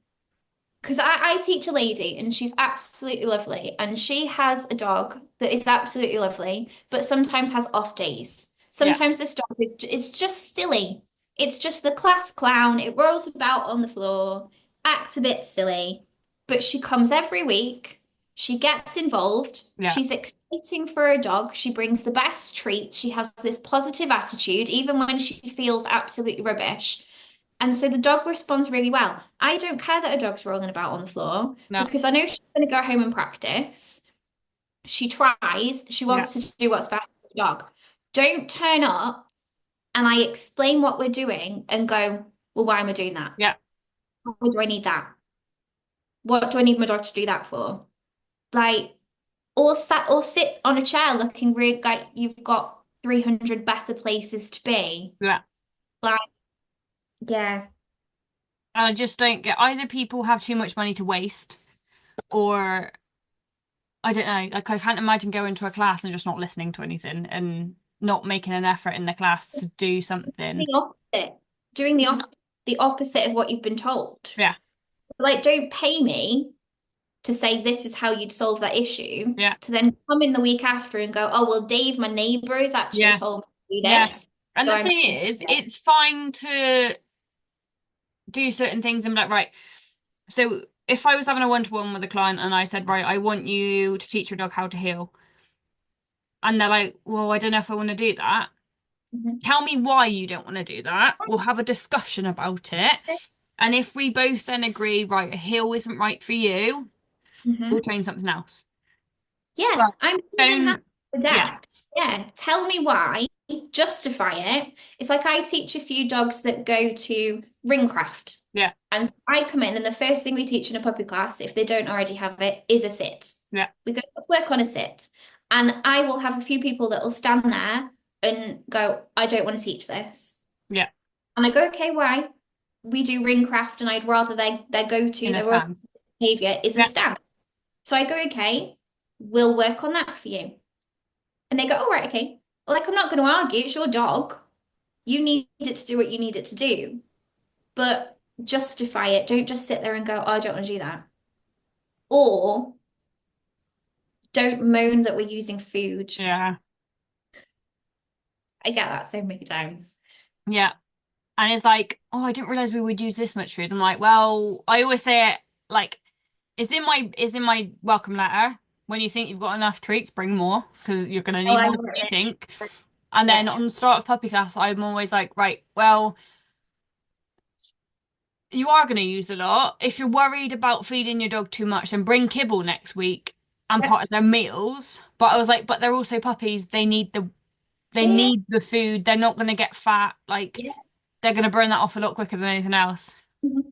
because I teach a lady and she's absolutely lovely, and she has a dog that is absolutely lovely, but sometimes has off days. yeah, Sometimes this dog is it's just silly. It's just the class clown. It rolls about on the floor, acts a bit silly, but she comes every week. She gets involved. yeah, She's exciting for a dog. She brings the best treats. She has this positive attitude, even when she feels absolutely rubbish. And so the dog responds really well. I don't care that a dog's rolling about on the floor no, because I know she's going to go home and practice. She tries, she yeah, wants to do what's best for the dog. Don't turn up and I explain what we're doing and go, well, why am I doing that? yeah, Why do I need that? What do I need my dog to do that for? Like, or sit on a chair looking really like you've got 300 better places to be. yeah. Like, yeah. And I just don't get either people have too much money to waste or I don't know. Like I can't imagine going to a class and just not listening to anything and not making an effort in the class to do something. The opposite. Doing the opposite of what you've been told. Yeah, Like, don't pay me to say this is how you'd solve that issue, yeah, to then come in the week after and go, oh, well, Dave, my neighbor, has actually yeah, told me to do yeah. this. And So the I'm thing going to is, do it. it's fine to do certain things and be like, right. So if I was having a one-to-one with a client and I said, right, I want you to teach your dog how to heel, and they're like, well, I don't know if I want to do that. Mhm. Tell me why you don't want to do that. We'll have a discussion about it. And if we both then agree, right, a heel isn't right for you, we'll Mhm. train something else. Yeah, But I'm more than happy don't, to yeah, adapt. Yeah, tell me why, justify it. It's like I teach a few dogs that go to Ringcraft. yeah, And so I come in, and the first thing we teach in a puppy class, if they don't already have it, is a sit. yeah, We go, let's work on a sit. And I will have a few people that will stand there and go, I don't want to teach this. yeah, And I go, okay, why? We do Ringcraft, and I'd rather their in go-to, a their all stand. behavior is a Yeah, stand. So I go, okay, we'll work on that for you. And they go, all right, okay. Like, I'm not going to argue. It's your dog. You need it to do what you need it to do, but justify it. Don't just sit there and go, oh, I don't want to do that. Or don't moan that we're using food. yeah, I get that so many times. yeah. And it's like, oh, I didn't realize we would use this much food. I'm like, well, I always say it like, it's in my welcome letter. When you think you've got enough treats, bring more because you're gonna Oh, need I more love than you it. think. And Yeah. then on the start of puppy class, I'm always like, right, well, you are going to use a lot. If you're worried about feeding your dog too much, then bring kibble next week and Yeah. part of their meals. But I was like, but they're also puppies. They Yeah. need the food. They're not going to get fat. Like Yeah. they're going to burn that off a lot quicker than anything else. Mhm.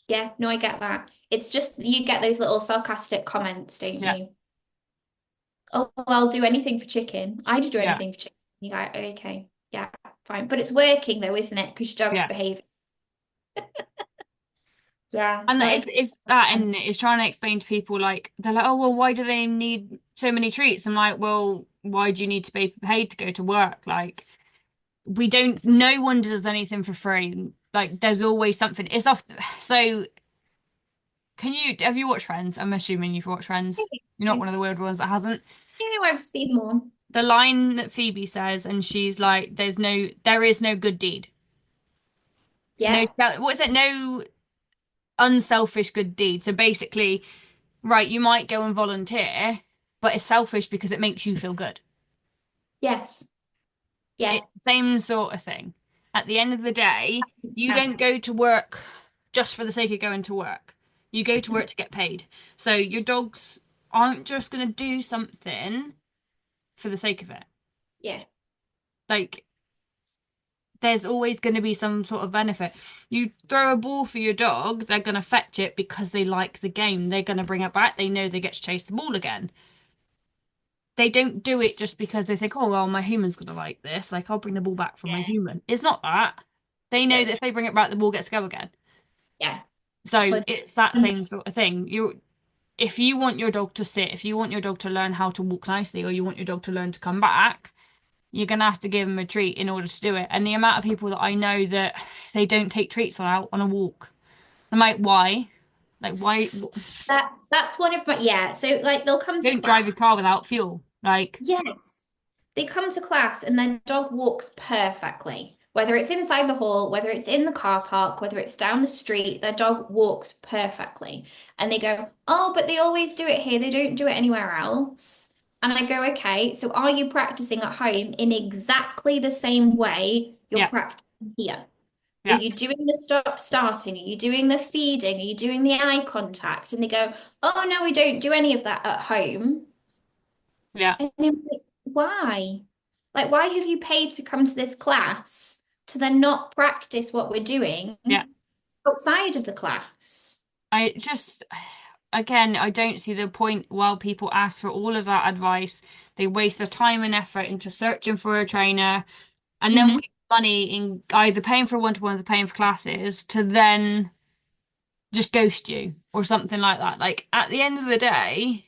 Yeah. No, I get that. It's just you get those little sarcastic comments, don't Yeah, you? Oh, well, I'll do anything for chicken. I'd do yeah, anything for chicken. You go, okay, yeah, fine. But it's working though, isn't it? Because your dog's yeah. behaving. Yeah. And No, I it's that, and it's trying to explain to people like they're like, oh well, why do they need so many treats? I'm like, well, why do you need to be paid to go to work? Like we don't no one does anything for free. Like there's always something. It's off so can you have you watched Friends? I'm assuming you've watched Friends. You're not one of the weird ones that hasn't. yeah, I've seen more. the line that Phoebe says, and she's like, there is no good deed. No, Yeah. what is it? No unselfish good deed. So basically, right, you might go and volunteer, but it's selfish because it makes you feel good. Yes. Yeah. It's the same sort of thing. At the end of the day, you Yeah. don't go to work just for the sake of going to work. You go to work to get paid. So your dogs aren't just going to do something for the sake of it. Yeah. Like, there's always going to be some sort of benefit. You throw a ball for your dog, they're going to fetch it because they like the game. They're going to bring it back. They know they get to chase the ball again. They don't do it just because they think, oh, well, my human's going to like this. Like, I'll bring the ball back for my Yeah. human. It's not that. They know No. that if they bring it back, the ball gets to go again. Yeah. So 100. it's that same sort of thing. If you want your dog to sit, if you want your dog to learn how to walk nicely, or you want your dog to learn to come back, you're gonna have to give them a treat in order to do it. And the amount of people that I know that they don't take treats out on a walk, I'm like, why? Like, why? That's one of my, yeah. So like they'll come to Don't drive class. your car without fuel. Like, Yes. They come to class and their dog walks perfectly. Whether it's inside the hall, whether it's in the car park, whether it's down the street, their dog walks perfectly. And they go, oh, but they always do it here. They don't do it anywhere else. And I go, okay, so are you practicing at home in exactly the same way you're yeah, practicing here? Are yeah, you doing the stop starting? Are you doing the feeding? Are you doing the eye contact? And they go, oh, no, we don't do any of that at home. yeah, And I'm like, why? Like, why have you paid to come to this class to then not practice what we're doing yeah. outside of the class? I just, again, I don't see the point while people ask for all of that advice. They waste their time and effort into searching for a trainer and then Hmm. waste money in either paying for one-to-ones or paying for classes to then just ghost you or something like that. Like at the end of the day,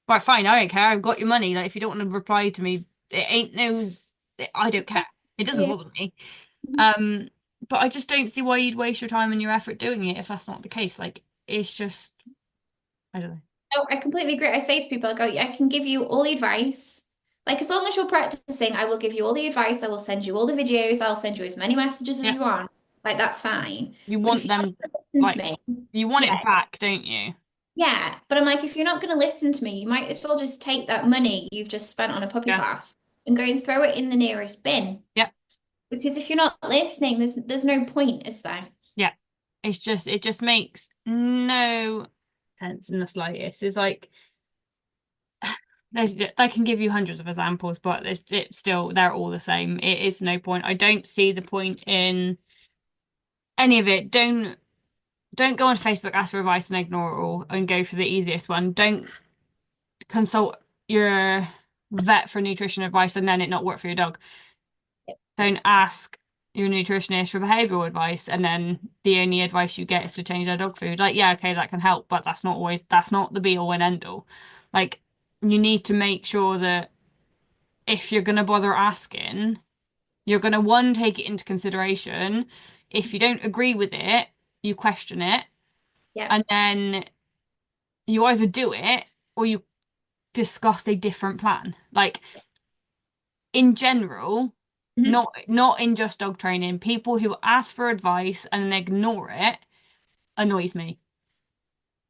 right, fine, I don't care. I've got your money. Like if you don't want to reply to me, it ain't no, I don't care. It doesn't Yeah. bother me. Um, but I just don't see why you'd waste your time and your effort doing it if that's not the case. Like it's just, I don't know. No, I completely agree. I say to people, I go, I can give you all the advice. Like, as long as you're practicing, I will give you all the advice. I will send you all the videos. I'll send you as many messages as Yeah, you want. Like, that's fine. you But if want you're not them going to listen to like me, you want it yeah, back, don't you? yeah. But I'm like, if you're not going to listen to me, you might as well just take that money you've just spent on a puppy Yeah, class and go and throw it in the nearest bin. yeah, Because if you're not listening, there's no point, is there? yeah. It just makes no sense in the slightest. It's like I can give you hundreds of examples, but it's still they're all the same. It is no point. I don't see the point in any of it. Don't go on Facebook, ask for advice and ignore it all and go for the easiest one. Don't consult your vet for nutrition advice and then it not work for your dog. Don't ask your nutritionist for behavioral advice and then the only advice you get is to change their dog food. Like, yeah, okay, that can help, but that's not the be all and end all. Like, you need to make sure that if you're gonna bother asking, you're gonna one, take it into consideration. If you don't agree with it, you question it, Yeah. and then you either do it or you discuss a different plan. Like in general, Hmm. not in just dog training, people who ask for advice and then ignore it annoys me.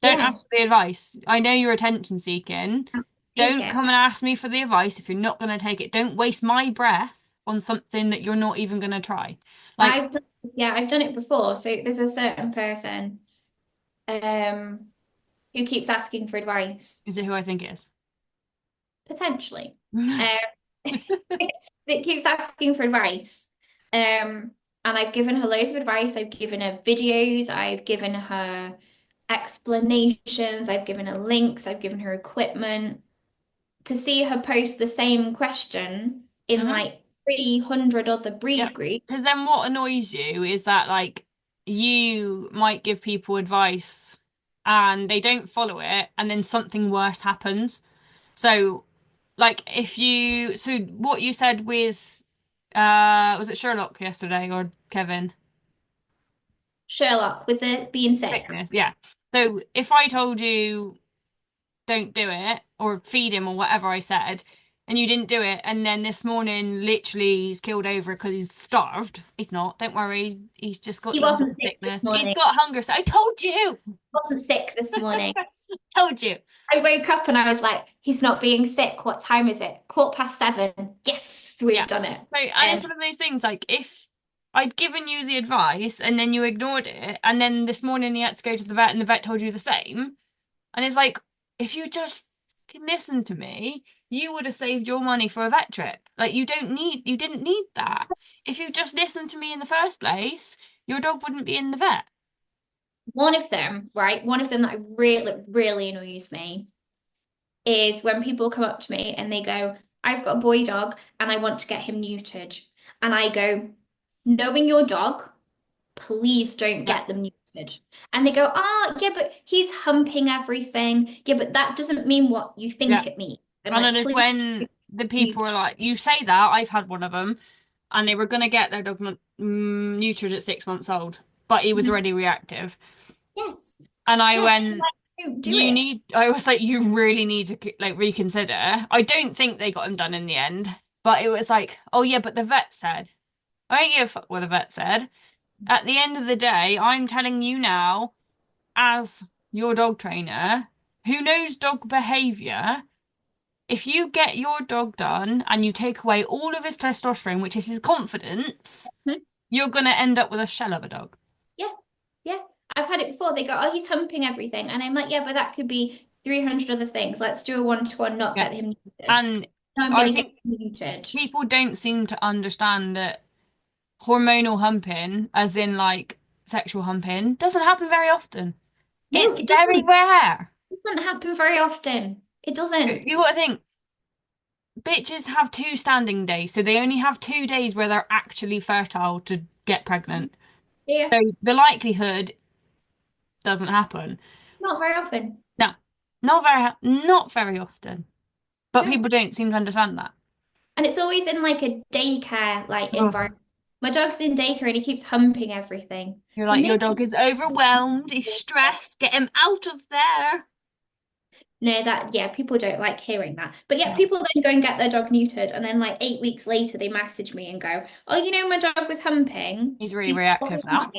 Don't Yeah. ask for the advice. I know you're attention seeking. Take Don't it. come and ask me for the advice if you're not going to take it. Don't waste my breath on something that you're not even going to try. Like, I've done, yeah, I've done it before. So there's a certain person um who keeps asking for advice, is it who I think it is? potentially. Um, that keeps asking for advice. And I've given her loads of advice. I've given her videos, I've given her explanations, I've given her links, I've given her equipment. To see her post the same question in Hmm. like 300 other Yeah. breed groups. Because then what annoys you is that like you might give people advice and they don't follow it and then something worse happens. So like if you so what you said with was it Sherlock yesterday or Kevin? Sherlock with the being sick. Sickness, yeah. So if I told you don't do it or feed him or whatever I said, and you didn't do it. And then this morning, literally, he's killed over because he's starved. He's not. Don't worry. He's just got He little wasn't bit of sick this sickness. He's morning. got hunger. So I told you. Wasn't sick this morning. Told you. I woke up and I was like, he's not being sick. What time is it? 7:15. Yes, we've Yeah. done it. So, and it's one of those things like if I'd given you the advice and then you ignored it, and then this morning you had to go to the vet and the vet told you the same, and it's like, if you just listened to me, you would have saved your money for a vet trip. Like you didn't need that. If you just listened to me in the first place, your dog wouldn't be in the vet. One of them, right? One of them that really, really annoys me is when people come up to me and they go, I've got a boy dog and I want to get him neutered. And I go, knowing your dog, please don't Yeah. get them neutered. And they go, oh, yeah, but he's humping everything. Yeah, but that doesn't mean what you Yeah. think it means. I'm And then like, it's please. when the people are like, you say that, I've had one of them, and they were going to get their dog neutered at 6 months old, but he was already reactive. Yes. And I Yes. went, Like, do it. I was like, you really need to like reconsider. I don't think they got him done in the end, but it was like, oh yeah, but the vet said. I don't give a fuck what the vet said. At the end of the day, I'm telling you now, as your dog trainer, who knows dog behavior, if you get your dog done and you take away all of his testosterone, which is his confidence, Hmm? you're gonna end up with a shell of a dog. Yeah. Yeah. I've had it before. They go, oh, he's humping everything. And I'm like, yeah, but that could be 300 other things. Let's do a one-to-one, not Yeah. get him neutered. And No, I'm I going to get think him neutered. people don't seem to understand that hormonal humping, as in like sexual humping, doesn't happen very often. No, It's it very doesn't. rare. It doesn't happen very often. It doesn't. You gotta think, bitches have two standing days, so they only have 2 days where they're actually fertile to get pregnant. Yeah, So the likelihood doesn't happen. not very often. No, not very often. But No. people don't seem to understand that. And it's always in like a daycare like Ugh. environment. My dog's in daycare and he keeps humping everything. You're He like, your makes dog is overwhelmed, he's stressed, get him out of there. no that yeah, people don't like hearing that. But yeah, No. people then go and get their dog neutered and then like 8 weeks later they message me and go, oh, my dog was humping. He's really He's reactive now.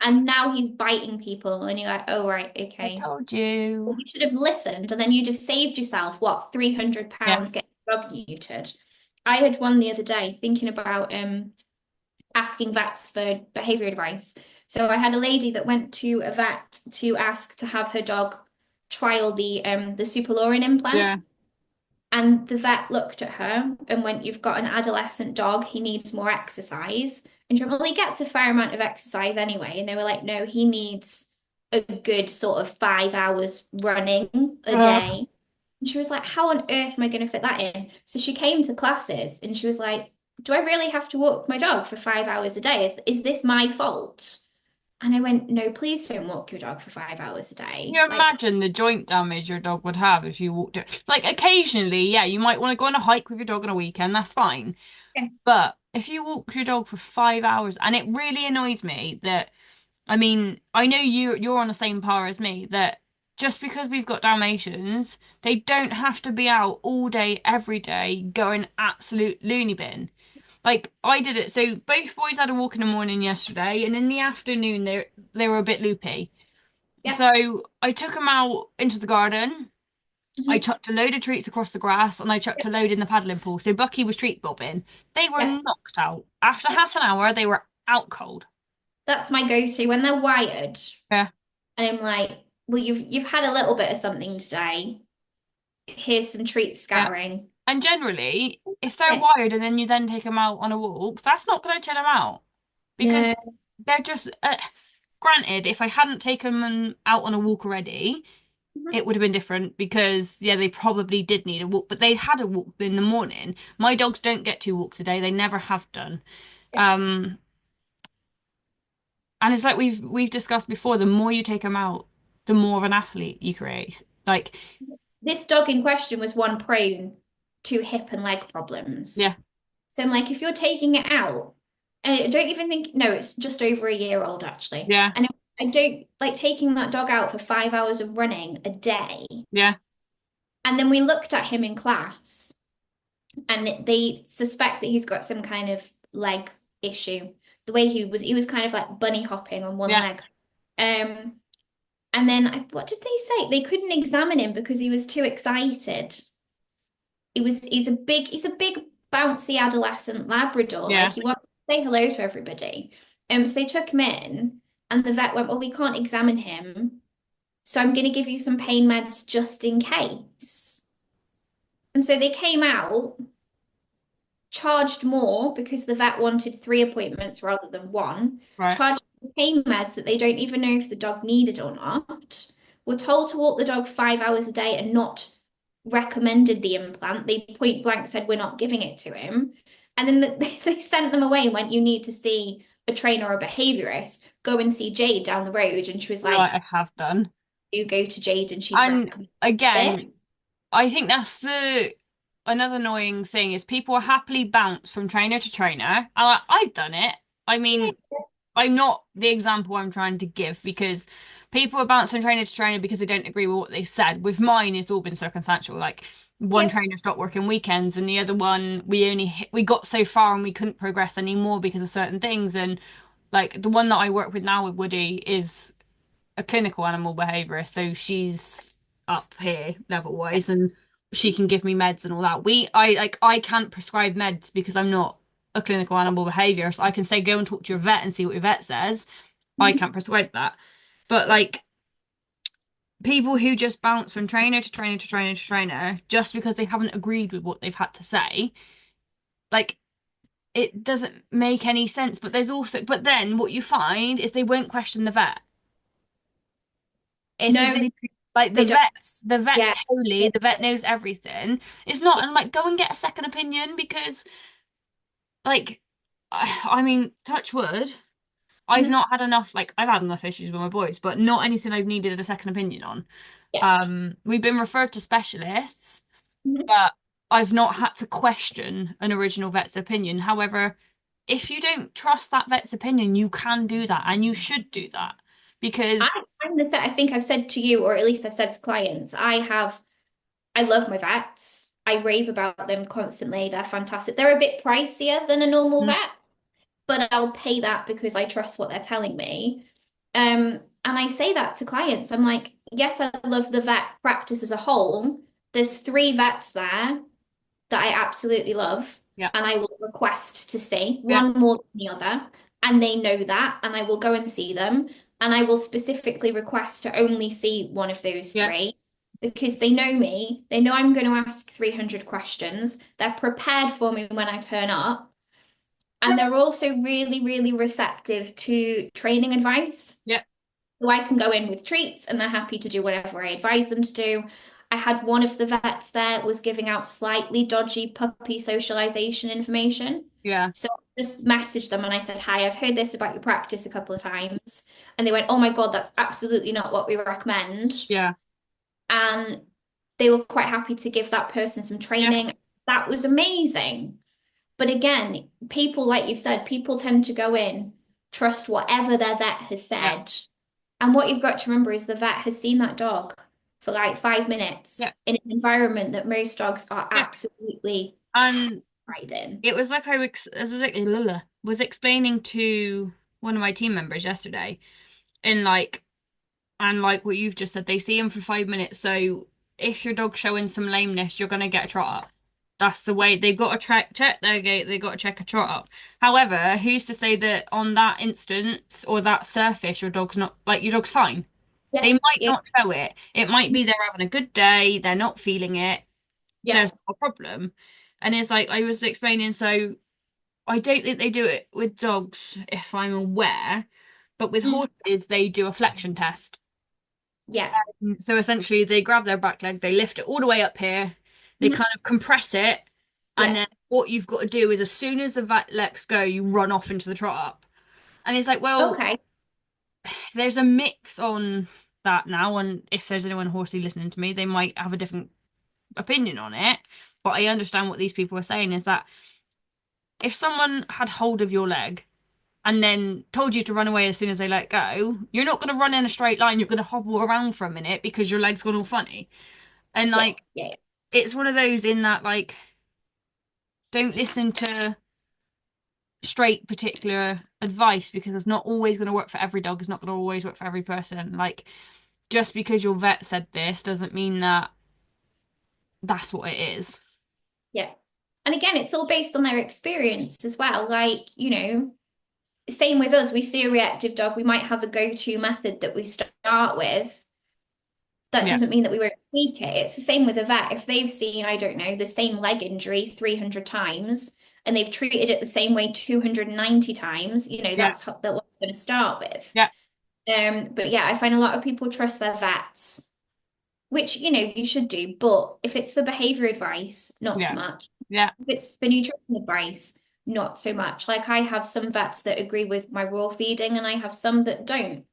and now he's biting people and you're like, oh right, I okay. told Well, you. you should have listened and then you'd have saved yourself, what, Yeah. £300 getting your dog neutered. I had one the other day thinking about asking vets for behavior advice. So I had a lady that went to a vet to ask to have her dog trial the Superlorin implant. Yeah. And the vet looked at her and went, you've got an adolescent dog, he needs more exercise. And she went, well, he gets a fair amount of exercise anyway. And they were like, no, he needs a good sort of 5 hours running a Ugh. day. And she was like, how on earth am I going to fit that in? So she came to classes and she was like, do I really have to walk my dog for 5 hours a day? Is this my fault? And I went, no, please don't walk your dog for 5 hours a Can day. you Like, imagine the joint damage your dog would have if you walked it? Like occasionally, yeah, you might want to go on a hike with your dog on a weekend, that's fine. yeah. But if you walk your dog for 5 hours, and it really annoys me that, I mean, I know you're on the same par as me, that just because we've got Dalmatians, they don't have to be out all day, every day, going absolute loony bin. Like I did it. So both boys had a walk in the morning yesterday, and in the afternoon they were a bit loopy. Yeah. So I took them out into the garden. I Mhm. chucked a load of treats across the grass, and I chucked a load in the paddling pool. So Bucky was treat bobbing. They were Yeah. knocked out. After half an hour, they were out cold. That's my go-to when they're wired. Yeah. And I'm like, well, you've had a little bit of something today. Here's some treat Yeah. scattering. And generally, if they're Yeah. wired and then you then take them out on a walk, that's not going to chill them out No. because they're just, granted, if I hadn't taken them out on a walk already, Mhm. it would have been different because, yeah, they probably did need a walk, but they had a walk in the morning. My dogs don't get 2 walks a day. They never have done. Yeah. Um, and it's like we've discussed before, the more you take them out, the more of an athlete you create. Like, This dog in question was one prone to hip and leg problems. yeah, So I'm like, if you're taking it out, and I don't even think, no, it's just over a year old actually. yeah, And I don't like taking that dog out for 5 hours of running a day. yeah, And then we looked at him in class and they suspect that he's got some kind of leg issue. The way he was kind of like bunny hopping on one Yeah. leg. Um, and then what did they say? They couldn't examine him because he was too excited. He's a big bouncy adolescent Labrador. Yeah. Like he wants to say hello to everybody. So they took him in, and the vet went, "Well, we can't examine him, so I'm going to give you some pain meds just in case." And so they came out, charged more because the vet wanted 3 appointments rather than one, Right. charged for pain meds that they don't even know if the dog needed or not, were told to walk the dog 5 hours a day and not recommended the implant. They point blank said, "We're not giving it to him." And then they sent them away and went, "You need to see a trainer or a behaviorist. Go and see Jade down the road." And she was like, Right, I have done. "You go to Jade and she's And recommended it." again, I think that's the another annoying thing is people happily bounce from trainer to trainer. I've done it. I Yeah. mean, I'm not the example I'm trying to give because people are bouncing trainer to trainer because they don't agree with what they said. With mine, it's all been circumstantial. Like one Yeah. trainer stopped working weekends, and the other one we got so far and we couldn't progress anymore because of certain things. And like the one that I work with now with Woody is a clinical animal behaviorist, so she's up here level wise, and she can give me meds and all that. I can't prescribe meds because I'm not a clinical animal behaviorist. So I can say go and talk to your vet and see what your vet says. I Mhm. can't prescribe that. But Yeah. like people who just bounce from trainer to trainer to trainer to trainer just because they haven't agreed with what they've had to say, like it doesn't make any sense. But then what you find is they won't question the vet. It's as No, if like they don't. the vet's Yeah. holy, the vet knows everything. It's not, and like go and get a second opinion because like I mean, touch wood. I've Mhm. not had enough, like, I've had enough issues with my boys, but not anything I've needed a second opinion on. Yeah. We've been referred to specialists, Mhm. but I've not had to question an original vet's opinion. However, if you don't trust that vet's opinion, you can do that and you should do that I, because, I think I've said to you, or at least I've said to clients, I love my vets. I rave about them constantly. They're fantastic. They're a bit pricier than a normal mm, vet, but I'll pay that because I trust what they're telling me. And I say that to clients. I'm like, yes, I love the vet practice as a whole. There's 3 vets there that I absolutely love, yeah, and I will request to see yeah, one more than the other. And they know that, and I will go and see them. And I will specifically request to only see one of those yeah, three because they know me. They know I'm going to ask 300 questions. They're prepared for me when I turn up. And they're also really, really receptive to training advice. yeah, So I can go in with treats and they're happy to do whatever I advise them to do. I had one of the vets there was giving out slightly dodgy puppy socialization information. yeah, So I just messaged them and I said, "Hi, I've heard this about your practice a couple of times." And they went, "Oh my God, that's absolutely not what we recommend." yeah, And they were quite happy to give that person some yeah, training. That was amazing. But again, people, like you've said, people tend to go in, trust whatever their vet has yeah, said. And what you've got to remember is the vet has seen that dog for like 5 minutes yeah, in an environment that most dogs are yeah. absolutely And terrified in. it was like was explaining to one of my team members yesterday, in like, and like what you've just said, they see him for 5 minutes. So if your dog's showing some lameness, you're gonna get a trot up. That's the way they've got to check their gait. They've got to check a trot up. However, who's to say that on that instance or that surface, your dog's not like your dog's fine? Yeah, They might yeah, not show it. It might be they're having a good day. They're not feeling it. yeah. There's no problem. And it's like I was explaining. So I don't think they do it with dogs, if I'm aware, but with Mm. horses, they do a flexion test. Yeah. So essentially, they grab their back leg, they lift it all the way up here, they Mhm. kind of compress it, and Yeah. then what you've got to do is as soon as the lets go, you run off into the trot up. And it's like, well, Okay. there's a mix on that now, and if there's anyone horsey listening to me, they might have a different opinion on it. But I understand what these people are saying is that if someone had hold of your leg and then told you to run away as soon as they let go, you're not going to run in a straight line. You're going to hobble around for a minute because your leg's gone all funny. And Yeah. like, Yeah. it's one of those in that, like, don't listen to straight particular advice because it's not always going to work for every dog. It's not going to always work for every person. Like, just because your vet said this doesn't mean that that's what it is. Yeah. And again, it's all based on their experience as well. Like, same with us. We see a reactive dog, we might have a go-to method that we start with. That Yeah, doesn't mean that we won't tweak it. It's the same with a vet. If they've seen, I don't know, the same leg injury 300 times and they've treated it the same way 290 times, yeah, that's what we're going to start with. yeah, But yeah, I find a lot of people trust their vets, which, you should do. But if it's for behavior advice, not so yeah, much. yeah, If it's for nutrition advice, not so much. Like I have some vets that agree with my raw feeding and I have some that don't.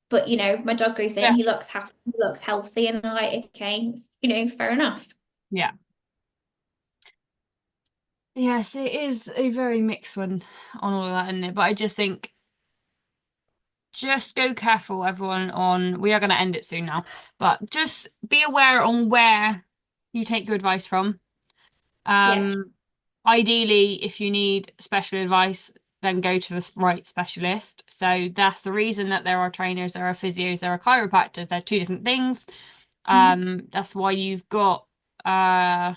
But my dog goes in, yeah, he looks happy, he looks healthy, and they're like, okay, fair enough. yeah. Yes, it is a very mixed one on all of that, isn't it? But I just think just go careful, everyone, on we are going to end it soon now, but just be aware on where you take your advice from. Yeah. Um, Ideally, if you need special advice, then go to the right specialist. So that's the reason that there are trainers, there are physios, there are chiropractors. They're two different things. Mhm. That's why you've got uh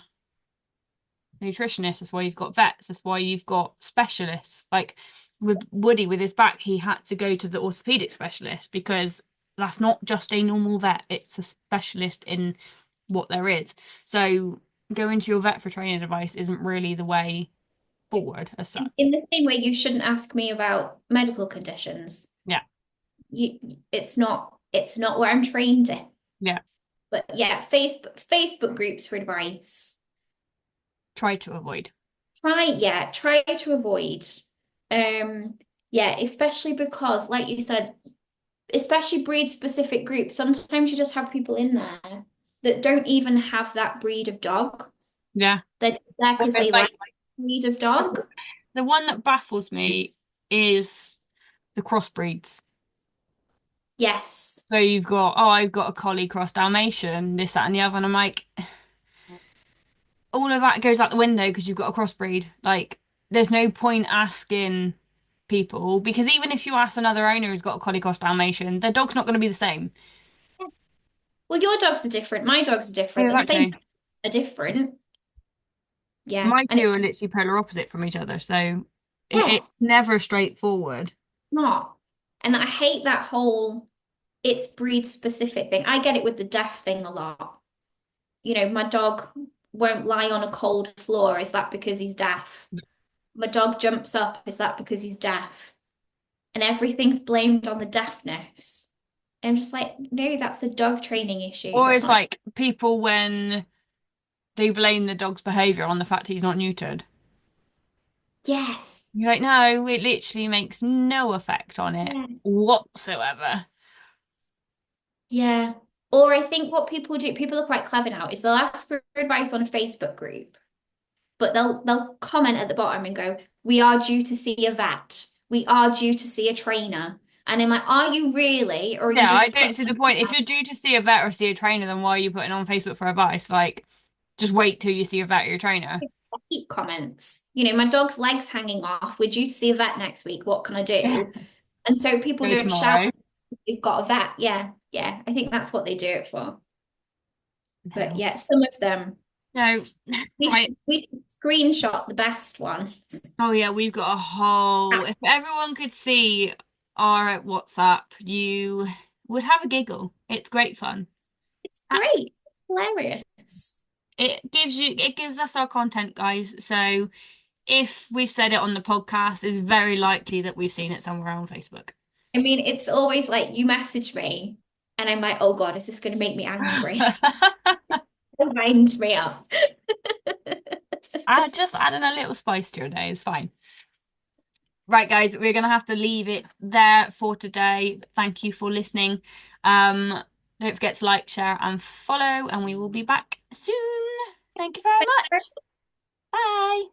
nutritionists. That's why you've got vets. That's why you've got specialists. Like with Woody with his back, he had to go to the orthopedic specialist because that's not just a normal vet. It's a specialist in what there is. So going to your vet for training advice isn't really the way forward as such. In the same way, you shouldn't ask me about medical conditions. Yeah, It's not where I'm trained in. yeah. But yeah, Facebook groups for advice. Try to avoid. Try to avoid. Yeah, especially because, like you said, especially breed specific groups, sometimes you just have people in there that don't even have that breed of dog. Yeah. They're there Or because it's they like like breed of dog. the one that baffles me is the crossbreeds. Yes. So you've got, oh, I've got a collie cross Dalmatian, this, that, and the other, and I'm like, all of that goes out the window because you've got a crossbreed. Like, there's no point asking people because even if you ask another owner who's got a collie cross Dalmatian, their dog's not going to be the same. Well, your dogs are different. My dogs are different. They're the same, Exactly. are different. Yeah. My And two are literally polar opposite from each other, so it's yes, never straightforward. not. And I hate that whole it's breed specific thing. I get it with the deaf thing a lot. My dog won't lie on a cold floor. Is that because he's deaf? My dog jumps up. Is that because he's deaf? And everything's blamed on the deafness. And I'm just like, no, that's a dog training issue. Or That's it's not. like people when they blame the dog's behavior on the fact he's not neutered. Yes. You're like, no, it literally makes no effect on it Yeah. whatsoever. Yeah. Or I think what people do, people are quite clever now, is they'll ask for advice on a Facebook group, but they'll comment at the bottom and go, "We are due to see a vet. We are due to see a trainer." And I'm like, "Are you really, or are you Yeah, I just don't putting see the point. If you're due to see a vet or see a trainer, then why are you putting on Facebook for advice? Like, just wait till you see a vet or your trainer. keep comments? My dog's leg's hanging off. We're due to see a vet next week. What can I Yeah. do?" And so people Go don't shout, tomorrow. "You've got a vet." Yeah, yeah. I think that's what they do it for. But No. yeah, some of them. No. Right. We should screenshot the best ones. Oh yeah, we've got a whole. If everyone could see our WhatsApp, you would have a giggle. It's great fun. It's great. It's hilarious. It gives us our content, guys. So if we've said it on the podcast, it's very likely that we've seen it somewhere on Facebook. I mean, it's always like you message me and I'm like, oh God, is this going to make me angry? Wind me up. I just adding a little spice to your day is fine. Right, guys, we're gonna have to leave it there for today. Thank you for listening. Don't forget to like, share, and follow, and we will be back soon. Thank you very much. Bye.